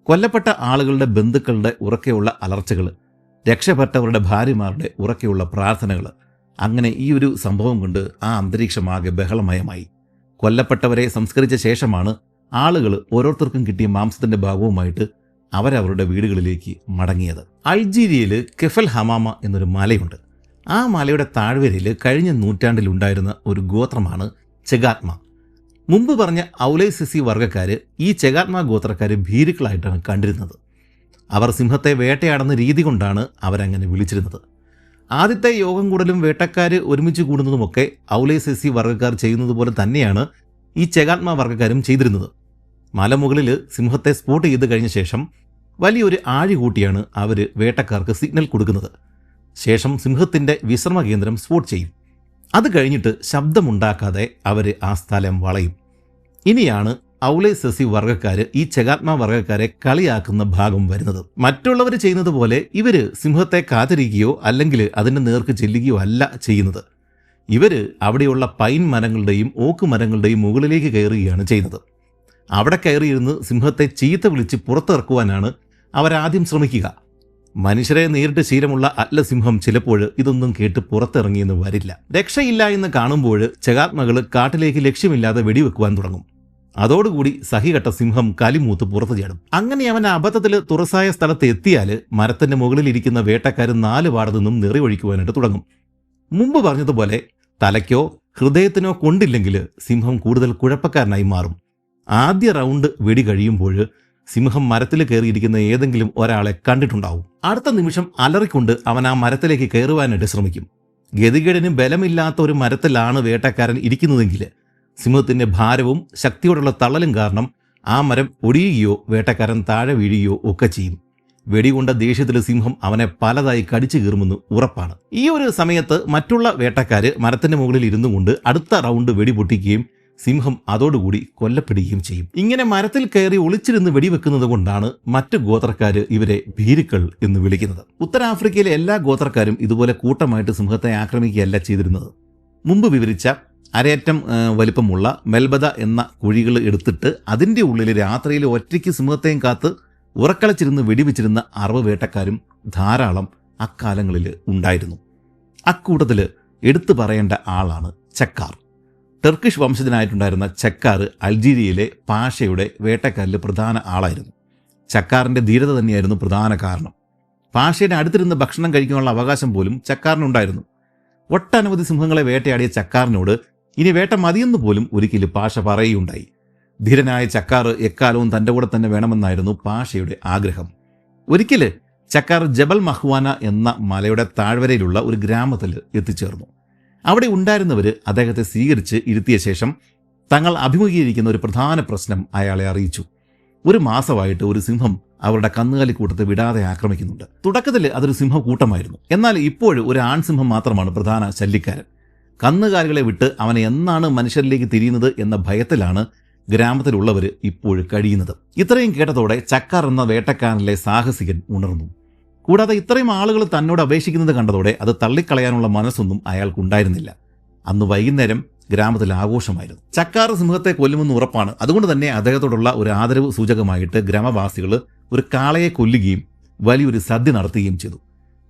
Speaker 1: കൊല്ലപ്പെട്ട ആളുകളുടെ ബന്ധുക്കളുടെ ഉറക്കെയുള്ള അലർച്ചകൾ, രക്ഷപ്പെട്ടവരുടെ ഭാര്യമാരുടെ ഉറക്കെയുള്ള പ്രാർത്ഥനകൾ, അങ്ങനെ ഈ ഒരു സംഭവം കൊണ്ട് ആ അന്തരീക്ഷമാകെ ബഹളമയമായി. കൊല്ലപ്പെട്ടവരെ സംസ്കരിച്ച ശേഷമാണ് ആളുകൾ ഓരോരുത്തർക്കും കിട്ടിയ മാംസത്തിന്റെ ഭാഗവുമായിട്ട് അവരവരുടെ വീടുകളിലേക്ക് മടങ്ങിയത്. അൾജീരിയയിൽ കെഫൽ ഹമാമ എന്നൊരു മലയുണ്ട്. ആ മലയുടെ താഴ്വരയിൽ കഴിഞ്ഞ നൂറ്റാണ്ടിലുണ്ടായിരുന്ന ഒരു ഗോത്രമാണ് ചെഗാത്മ. മുമ്പ് പറഞ്ഞ ഔലേ സെസി വർഗ്ഗക്കാർ ഈ ചെഗാത്മ ഗോത്രക്കാർ ഭീരുക്കളായിട്ടാണ് കണ്ടിരുന്നത്. അവർ സിംഹത്തെ വേട്ടയാടുന്ന രീതി കൊണ്ടാണ് അവരങ്ങനെ വിളിച്ചിരുന്നത്. ആദ്യത്തെ യോഗം കൂടലും വേട്ടക്കാർ ഒരുമിച്ച് കൂടുന്നതുമൊക്കെ ഔലേ സെസി വർഗ്ഗക്കാർ ചെയ്യുന്നത് പോലെ തന്നെയാണ് ഈ ചെഗാത്മ വർഗ്ഗക്കാരും ചെയ്തിരുന്നത്. മലമുകളിൽ സിംഹത്തെ സ്പോട്ട് ചെയ്ത് കഴിഞ്ഞ ശേഷം വലിയൊരു ആഴി കൂട്ടിയാണ് അവർ വേട്ടക്കാർക്ക് സിഗ്നൽ കൊടുക്കുന്നത്. ശേഷം സിംഹത്തിൻ്റെ വിശ്രമ കേന്ദ്രം സ്പോട്ട് ചെയ്യും. അത് കഴിഞ്ഞിട്ട് ശബ്ദമുണ്ടാക്കാതെ അവർ ആ സ്ഥലം വളയും. ഇനിയാണ് ഔലേ സെസി വർഗ്ഗക്കാർ ഈ ചെഗാത്മ വർഗ്ഗക്കാരെ കളിയാക്കുന്ന ഭാഗം വരുന്നത്. മറ്റുള്ളവർ ചെയ്യുന്നത് പോലെ ഇവർ സിംഹത്തെ കാത്തിരിക്കുകയോ അല്ലെങ്കിൽ അതിൻ്റെ നേർക്ക് ചെല്ലുകയോ അല്ല ചെയ്യുന്നത്. ഇവർ അവിടെയുള്ള പൈൻ മരങ്ങളുടെയും ഓക്ക് മരങ്ങളുടെയും മുകളിലേക്ക് കയറുകയാണ് ചെയ്യുന്നത്. അവിടെ കയറിയിരുന്ന് സിംഹത്തെ ചീത്ത വിളിച്ച് പുറത്തിറക്കുവാനാണ് അവരാദ്യം ശ്രമിക്കുക. മനുഷ്യരെ നേരിട്ട് ശീലമുള്ള അറ്റ്ലസിംഹം ചിലപ്പോൾ ഇതൊന്നും കേട്ട് പുറത്തിറങ്ങിയെന്ന് വരില്ല. രക്ഷയില്ല എന്ന് കാണുമ്പോൾ ചെഗാത്മകൾ കാട്ടിലേക്ക് ലക്ഷ്യമില്ലാതെ വെടിവെക്കുവാൻ തുടങ്ങും. അതോടുകൂടി സഹികെട്ട സിംഹം കലിമൂത്ത് പുറത്തു ചാടും. അങ്ങനെ അവൻ അബദ്ധത്തിൽ തുറസായ സ്ഥലത്ത് എത്തിയാൽ മരത്തിന്റെ മുകളിലിരിക്കുന്ന വേട്ടക്കാർ 4 ഭാഗത്തു നിന്നും നിറയൊഴിക്കുവാനായിട്ട് തുടങ്ങും. മുമ്പ് പറഞ്ഞതുപോലെ തലയ്ക്കോ ഹൃദയത്തിനോ കൊണ്ടില്ലെങ്കിൽ സിംഹം കൂടുതൽ കുഴപ്പക്കാരനായി മാറും. ആദ്യ റൗണ്ട് വെടി കഴിയുമ്പോൾ സിംഹം മരത്തിൽ കയറിയിരിക്കുന്ന ഏതെങ്കിലും ഒരാളെ കണ്ടിട്ടുണ്ടാവും. അടുത്ത നിമിഷം അലറിക്കൊണ്ട് അവൻ ആ മരത്തിലേക്ക് കയറുവാനായിട്ട് ശ്രമിക്കും. ഗതികേടിന് ബലമില്ലാത്ത ഒരു മരത്തിലാണ് വേട്ടക്കാരൻ ഇരിക്കുന്നതെങ്കിൽ സിംഹത്തിന്റെ ഭാരവും ശക്തിയോടുള്ള തള്ളലും കാരണം ആ മരം ഒടിയുകയോ വേട്ടക്കാരൻ താഴെ വീഴുകയോ ഒക്കെ ചെയ്യും. വെടികൊണ്ട ദേഷ്യത്തിൽ സിംഹം അവനെ പലതായി കടിച്ചു കീറുമെന്ന് ഉറപ്പാണ്. ഈ ഒരു സമയത്ത് മറ്റുള്ള വേട്ടക്കാർ മരത്തിന്റെ മുകളിൽ ഇരുന്നു കൊണ്ട് അടുത്ത റൗണ്ട് വെടി പൊട്ടിക്കുകയും സിംഹം അതോടുകൂടി കൊല്ലപ്പെടുകയും ചെയ്യും. ഇങ്ങനെ മരത്തിൽ കയറി ഒളിച്ചിരുന്ന് വെടിവെക്കുന്നത് കൊണ്ടാണ് മറ്റു ഗോത്രക്കാർ ഇവരെ ഭീരുക്കൾ എന്ന് വിളിക്കുന്നത്. ഉത്തരാഫ്രിക്കയിലെ എല്ലാ ഗോത്രക്കാരും ഇതുപോലെ കൂട്ടമായിട്ട് സിംഹത്തെ ആക്രമിക്കുകയല്ല ചെയ്തിരുന്നത്. മുമ്പ് വിവരിച്ച അരയറ്റം വലിപ്പമുള്ള മെൽബദ എന്ന കുഴികൾ എടുത്തിട്ട് അതിൻ്റെ ഉള്ളിൽ രാത്രിയിൽ ഒറ്റയ്ക്ക് സിംഹത്തെയും കാത്ത് ഉറക്കളച്ചിരുന്ന് വെടിവെച്ചിരുന്ന അറവ് വേട്ടക്കാരും ധാരാളം അക്കാലങ്ങളിൽ ഉണ്ടായിരുന്നു. അക്കൂട്ടത്തിൽ എടുത്തു പറയേണ്ട ആളാണ് ചക്കാർ. ടർക്കിഷ് വംശജനായിട്ടുണ്ടായിരുന്ന ചക്കാർ അൾജീരിയയിലെ പാഷയുടെ വേട്ടക്കാരിൽ പ്രധാന ആളായിരുന്നു. ചക്കാറിൻ്റെ ധീരത തന്നെയായിരുന്നു പ്രധാന കാരണം. പാഷയുടെ അടുത്തിരുന്ന് ഭക്ഷണം കഴിക്കാനുള്ള അവകാശം പോലും ചക്കാറിനുണ്ടായിരുന്നു. ഒട്ടനവധി സിംഹങ്ങളെ വേട്ടയാടിയ ചക്കാറിനോട് ഇനി വേട്ട മതിയെന്ന് പോലും ഒരിക്കലും പാഷ പറയുകയുണ്ടായി. ധീരനായ ചക്കാർ എക്കാലവും തൻ്റെ കൂടെ തന്നെ വേണമെന്നായിരുന്നു പാഷയുടെ ആഗ്രഹം. ഒരിക്കൽ ചക്കാർ ജബൽ മഹ്വാന എന്ന മലയുടെ താഴ്വരയിലുള്ള ഒരു ഗ്രാമത്തിൽ എത്തിച്ചേർന്നു. അവിടെ ഉണ്ടായിരുന്നവർ അദ്ദേഹത്തെ സ്വീകരിച്ച് ഇരുത്തിയ ശേഷം തങ്ങൾ അഭിമുഖീകരിക്കുന്ന ഒരു പ്രധാന പ്രശ്നം അയാളെ അറിയിച്ചു. 1 മാസമായിട്ട് ഒരു സിംഹം അവരുടെ കന്നുകാലിക്കൂട്ടത്തെ വിടാതെ ആക്രമിക്കുന്നുണ്ട്. തുടക്കത്തിൽ അതൊരു സിംഹക്കൂട്ടമായിരുന്നു. എന്നാൽ ഇപ്പോൾ ഒരു ആൺസിംഹം മാത്രമാണ് പ്രധാന ശല്യക്കാരൻ. കന്നുകാലികളെ വിട്ട് അവനെ എന്നാണ് മനുഷ്യരിലേക്ക് തിരിയുന്നത് എന്ന ഭയത്തിലാണ് ഗ്രാമത്തിലുള്ളവർ ഇപ്പോൾ കഴിയുന്നത്. ഇത്രയും കേട്ടതോടെ ചക്കാർ എന്ന വേട്ടക്കാരനിലെ സാഹസികൻ ഉണർന്നു. കൂടാതെ ഇത്രയും ആളുകൾ തന്നോട് അപേക്ഷിക്കുന്നത് കണ്ടതോടെ അത് തള്ളിക്കളയാനുള്ള മനസ്സൊന്നും അയാൾക്കുണ്ടായിരുന്നില്ല. അന്ന് വൈകുന്നേരം ഗ്രാമത്തിൽ ആഘോഷമായിരുന്നു. ചക്കാർ സിംഹത്തെ കൊല്ലുമെന്ന് ഉറപ്പാണ്. അതുകൊണ്ട് തന്നെ അദ്ദേഹത്തോടുള്ള ഒരു ആദരവ് സൂചകമായിട്ട് ഗ്രാമവാസികൾ ഒരു കാളയെ കൊല്ലുകയും വലിയൊരു സദ്യ നടത്തുകയും ചെയ്തു.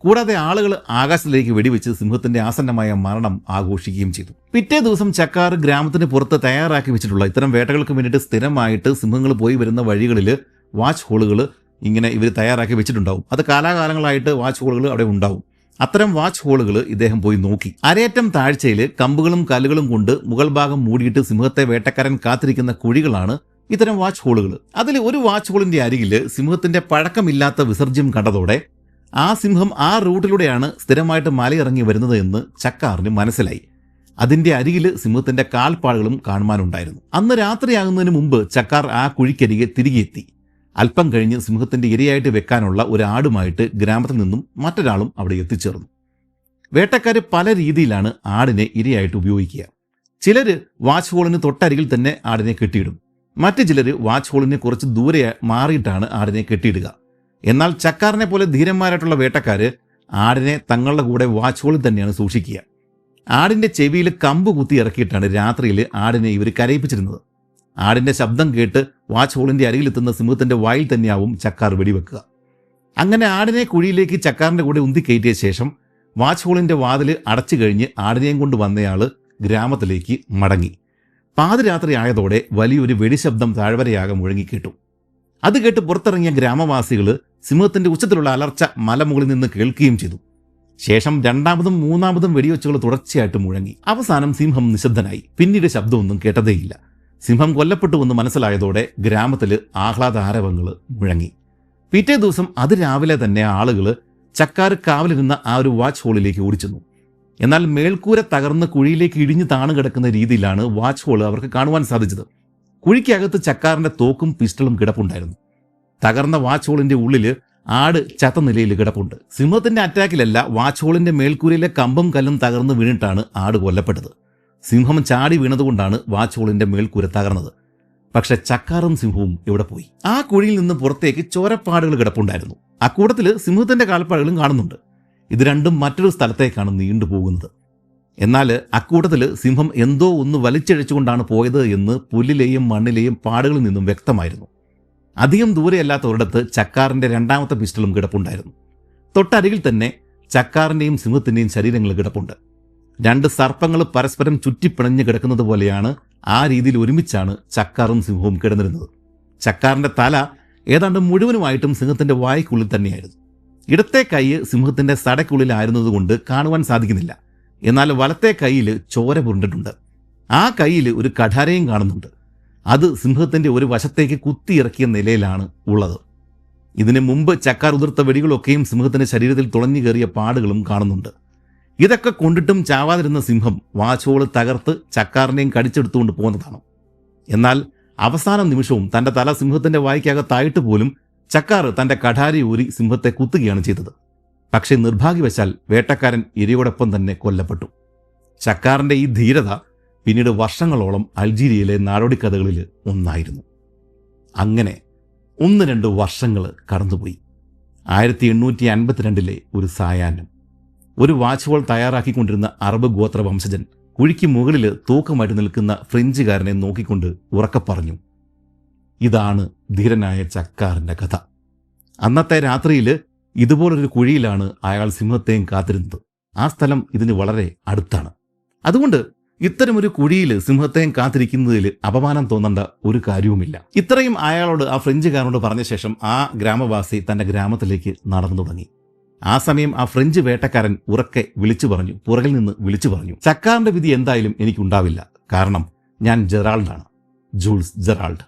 Speaker 1: കൂടാതെ ആളുകൾ ആകാശത്തിലേക്ക് വെടിവെച്ച് സിംഹത്തിന്റെ ആസന്നമായ മരണം ആഘോഷിക്കുകയും ചെയ്തു. പിറ്റേ ദിവസം ചക്കാർ ഗ്രാമത്തിന് പുറത്ത് തയ്യാറാക്കി വെച്ചിട്ടുള്ള ഇത്തരം വേട്ടകൾക്ക് വേണ്ടിയിട്ട് സ്ഥിരമായിട്ട് സിംഹങ്ങൾ പോയി വരുന്ന വഴികളിൽ വാച്ച് ഹോളുകൾ ഇങ്ങനെ ഇവർ തയ്യാറാക്കി വെച്ചിട്ടുണ്ടാവും. അത് കാലാകാലങ്ങളായിട്ട് വാച്ച് ഹോളുകൾ അവിടെ ഉണ്ടാവും. അത്തരം വാച്ച് ഹോളുകൾ ഇദ്ദേഹം പോയി നോക്കി. അരയറ്റം താഴ്ചയിൽ കമ്പുകളും കല്ലുകളും കൊണ്ട് മുകൾ ഭാഗം മൂടിയിട്ട് സിംഹത്തെ വേട്ടക്കാരൻ കാത്തിരിക്കുന്ന കുഴികളാണ് ഇത്തരം വാച്ച് ഹോളുകൾ. അതിൽ ഒരു വാച്ച് ഹോളിന്റെ അരികിൽ സിംഹത്തിന്റെ പഴക്കമില്ലാത്ത വിസർജ്യം കണ്ടതോടെ ആ സിംഹം ആ റൂട്ടിലൂടെയാണ് സ്ഥിരമായിട്ട് മലയിറങ്ങി വരുന്നത് എന്ന് ചക്കാറിന് മനസ്സിലായി. അതിന്റെ അരികിൽ സിംഹത്തിന്റെ കാൽപ്പാടുകളും കാണുവാനുണ്ടായിരുന്നു. അന്ന് രാത്രിയാകുന്നതിന് മുമ്പ് ചക്കാർ ആ കുഴിക്കരികെ തിരികെ എത്തി. അല്പം കഴിഞ്ഞ് സിംഹത്തിന്റെ ഇരയായിട്ട് വെക്കാനുള്ള ഒരു ആടുമായിട്ട് ഗ്രാമത്തിൽ നിന്നും മറ്റൊരാളും അവിടെ എത്തിച്ചേർന്നു. വേട്ടക്കാർ പല രീതിയിലാണ് ആടിനെ ഇരയായിട്ട് ഉപയോഗിക്കുക. ചിലർ വാച്ച് ഹോളിന് തൊട്ടരികിൽ തന്നെ ആടിനെ കെട്ടിയിടും. മറ്റു ചിലർ വാച്ച് ഹോളിന് കുറച്ച് ദൂരെ മാറിയിട്ടാണ് ആടിനെ കെട്ടിയിടുക. എന്നാൽ ചക്കാറിനെ പോലെ ധീരന്മാരായിട്ടുള്ള വേട്ടക്കാര് ആടിനെ തങ്ങളുടെ കൂടെ വാച്ച് ഹോളിൽ തന്നെയാണ് സൂക്ഷിക്കുക. ആടിന്റെ ചെവിയിൽ കമ്പ് കുത്തി ഇറക്കിയിട്ടാണ് രാത്രിയിൽ ആടിനെ ഇവർ കരയിപ്പിച്ചിരുന്നത്. ആടിന്റെ ശബ്ദം കേട്ട് വാച്ച് ഹോളിന്റെ അരികിലെത്തുന്ന സിംഹത്തിന്റെ വായിൽ തന്നെയാവും ചക്കാർ വെടിവെക്കുക. അങ്ങനെ ആടിനെ കുഴിയിലേക്ക് ചക്കാറിന്റെ കൂടെ ഉന്തിക്കയറ്റിയ ശേഷം വാച്ച് ഹോളിന്റെ വാതിൽ അടച്ചു കഴിഞ്ഞ് ആടിനെയും കൊണ്ട് വന്നയാള് ഗ്രാമത്തിലേക്ക് മടങ്ങി. പാതിരാത്രി ആയതോടെ വലിയൊരു വെടിശബ്ദം താഴ്വരയാകെ മുഴങ്ങിക്കേട്ടു. അത് കേട്ട് പുറത്തിറങ്ങിയ ഗ്രാമവാസികൾ സിംഹത്തിന്റെ ഉച്ചത്തിലുള്ള അലർച്ച മലമുകളിൽ നിന്ന് കേൾക്കുകയും ചെയ്തു. ശേഷം രണ്ടാമതും മൂന്നാമതും വെടിവെച്ചുകൾ തുടർച്ചയായിട്ട് മുഴങ്ങി. അവസാനം സിംഹം നിശബ്ദനായി. പിന്നീട് ശബ്ദമൊന്നും കേട്ടതേയില്ല. സിംഹം കൊല്ലപ്പെട്ടുവെന്ന് മനസ്സിലായതോടെ ഗ്രാമത്തിൽ ആഹ്ലാദാരവങ്ങൾ മുഴങ്ങി. പിറ്റേ ദിവസം അതിരാവിലെ തന്നെ ആളുകൾ ചക്കാർ കാവലിരുന്ന ആ ഒരു വാച്ച് ഹോളിലേക്ക് ഓടിച്ചെന്നു. എന്നാൽ മേൽക്കൂര തകർന്ന് കുഴിയിലേക്ക് ഇടിഞ്ഞു താണു കിടക്കുന്ന രീതിയിലാണ് വാച്ച് ഹോൾ അവർക്ക് കാണുവാൻ സാധിച്ചത്. കുഴിക്കകത്ത് ചക്കാറിന്റെ തോക്കും പിസ്റ്റളും കിടപ്പുണ്ടായിരുന്നു. തകർന്ന വാച്ച് ഹോളിന്റെ ഉള്ളിൽ ആട് ചത്ത നിലയിൽ കിടപ്പുണ്ട്. സിംഹത്തിന്റെ അറ്റാക്കിലല്ല, വാച്ച് ഹോളിന്റെ മേൽക്കൂരയിലെ കമ്പും കല്ലും തകർന്ന് വീണിട്ടാണ് ആട് കൊല്ലപ്പെട്ടത്. സിംഹം ചാടി വീണതുകൊണ്ടാണ് വാച്ച് ഹോളിന്റെ മേൽക്കൂര തകർന്നത്. പക്ഷെ ചക്കാറും സിംഹവും എവിടെ പോയി? ആ കുഴിയിൽ നിന്ന് പുറത്തേക്ക് ചോരപ്പാടുകൾ കിടപ്പുണ്ടായിരുന്നു. അക്കൂട്ടത്തിൽ സിംഹത്തിന്റെ കാൽപ്പാടുകളും കാണുന്നുണ്ട്. ഇത് രണ്ടും മറ്റൊരു സ്ഥലത്തേക്കാണ് നീണ്ടുപോകുന്നത്. എന്നാൽ അക്കൂട്ടത്തിൽ സിംഹം എന്തോ ഒന്ന് വലിച്ചഴിച്ചുകൊണ്ടാണ് പോയത് എന്ന് പുല്ലിലെയും മണ്ണിലെയും പാടുകളിൽ നിന്നും വ്യക്തമായിരുന്നു. അധികം ദൂരെയല്ലാത്ത ഒരിടത്ത് ചക്കാറിന്റെ രണ്ടാമത്തെ പിസ്റ്റളും കിടപ്പുണ്ടായിരുന്നു. തൊട്ടരികിൽ തന്നെ ചക്കാറിന്റെയും സിംഹത്തിന്റെയും ശരീരങ്ങൾ കിടപ്പുണ്ട്. രണ്ട് സർപ്പങ്ങൾ പരസ്പരം ചുറ്റിപ്പിണഞ്ഞ് കിടക്കുന്നത് പോലെയാണ് ആ രീതിയിൽ ഒരുമിച്ചാണ് ചക്കാറും സിംഹവും കിടന്നിരുന്നത്. ചക്കാറിന്റെ തല ഏതാണ്ട് മുഴുവനുമായിട്ടും സിംഹത്തിന്റെ വായ്ക്കുള്ളിൽ തന്നെയായിരുന്നു. ഇടത്തെ കൈ സിംഹത്തിന്റെ സടയ്ക്കുള്ളിലായിരുന്നതുകൊണ്ട് കാണുവാൻ സാധിക്കുന്നില്ല. എന്നാൽ വലത്തെ കൈയിൽ ചോര പുരണ്ടിട്ടുണ്ട്. ആ കൈയിൽ ഒരു കഠാരയും കാണുന്നുണ്ട്. അത് സിംഹത്തിന്റെ ഒരു വശത്തേക്ക് കുത്തിയിറക്കിയ നിലയിലാണ് ഉള്ളത്. ഇതിനു മുമ്പ് ചക്കാർ ഉതിർത്ത വെടികളൊക്കെയും സിംഹത്തിന്റെ ശരീരത്തിൽ തുളഞ്ഞു കയറിയ പാടുകളും കാണുന്നുണ്ട്. ഇതൊക്കെ കൊണ്ടിട്ടും ചാവാതിരുന്ന സിംഹം വാച്ചോള് തകർത്ത് ചക്കാറിനെയും കടിച്ചെടുത്തുകൊണ്ട് പോകുന്നതാണ്. എന്നാൽ അവസാന നിമിഷവും തന്റെ തല സിംഹത്തിന്റെ വായ്ക്കകത്തായിട്ട് പോലും ചക്കാർ തന്റെ കഠാരി ഊരി സിംഹത്തെ കുത്തുകയാണ് ചെയ്തത്. പക്ഷേ നിർഭാഗ്യവശാൽ വേട്ടക്കാരൻ ഇരയോടൊപ്പം തന്നെ കൊല്ലപ്പെട്ടു. ചക്കാറിന്റെ ഈ ധീരത പിന്നീട് വർഷങ്ങളോളം അൾജീരിയയിലെ നാടോടിക്കഥകളിൽ ഒന്നായിരുന്നു. അങ്ങനെ 1-2 വർഷങ്ങൾ കടന്നുപോയി. 1852 ഒരു സായാഹ്നം ഒരു വാച്ച് ഹോൾ തയ്യാറാക്കിക്കൊണ്ടിരുന്ന അറബ് ഗോത്ര വംശജൻ കുഴിക്ക് മുകളിൽ തൂക്കമായിട്ട് നിൽക്കുന്ന ഫ്രഞ്ചുകാരനെ നോക്കിക്കൊണ്ട് ഉറക്കെ പറഞ്ഞു, ഇതാണ് ധീരനായ ചക്കാറിന്റെ കഥ. അന്നത്തെ രാത്രിയിൽ ഇതുപോലൊരു കുഴിയിലാണ് അയാൾ സിംഹത്തെയും കാത്തിരുന്നത്. ആ സ്ഥലം ഇതിന് വളരെ അടുത്താണ്. അതുകൊണ്ട് ഇത്തരമൊരു കുഴിയിൽ സിംഹത്തെയും കാത്തിരിക്കുന്നതിൽ അപമാനം തോന്നേണ്ട ഒരു കാര്യവുമില്ല. ഇത്രയും അയാളോട് ആ ഫ്രഞ്ചുകാരനോട് പറഞ്ഞ ശേഷം ആ ഗ്രാമവാസി തന്റെ ഗ്രാമത്തിലേക്ക് നടന്നു തുടങ്ങി. ആ സമയം ആ ഫ്രഞ്ച് വേട്ടക്കാരൻ ഉറക്കെ പുറകിൽ നിന്ന് വിളിച്ചു പറഞ്ഞു, ചക്കാറിന്റെ വിധി എന്തായാലും എനിക്കുണ്ടാവില്ല. കാരണം ഞാൻ ജെറാൾഡാണ്, ജൂൾസ് ജെറാൾഡ്.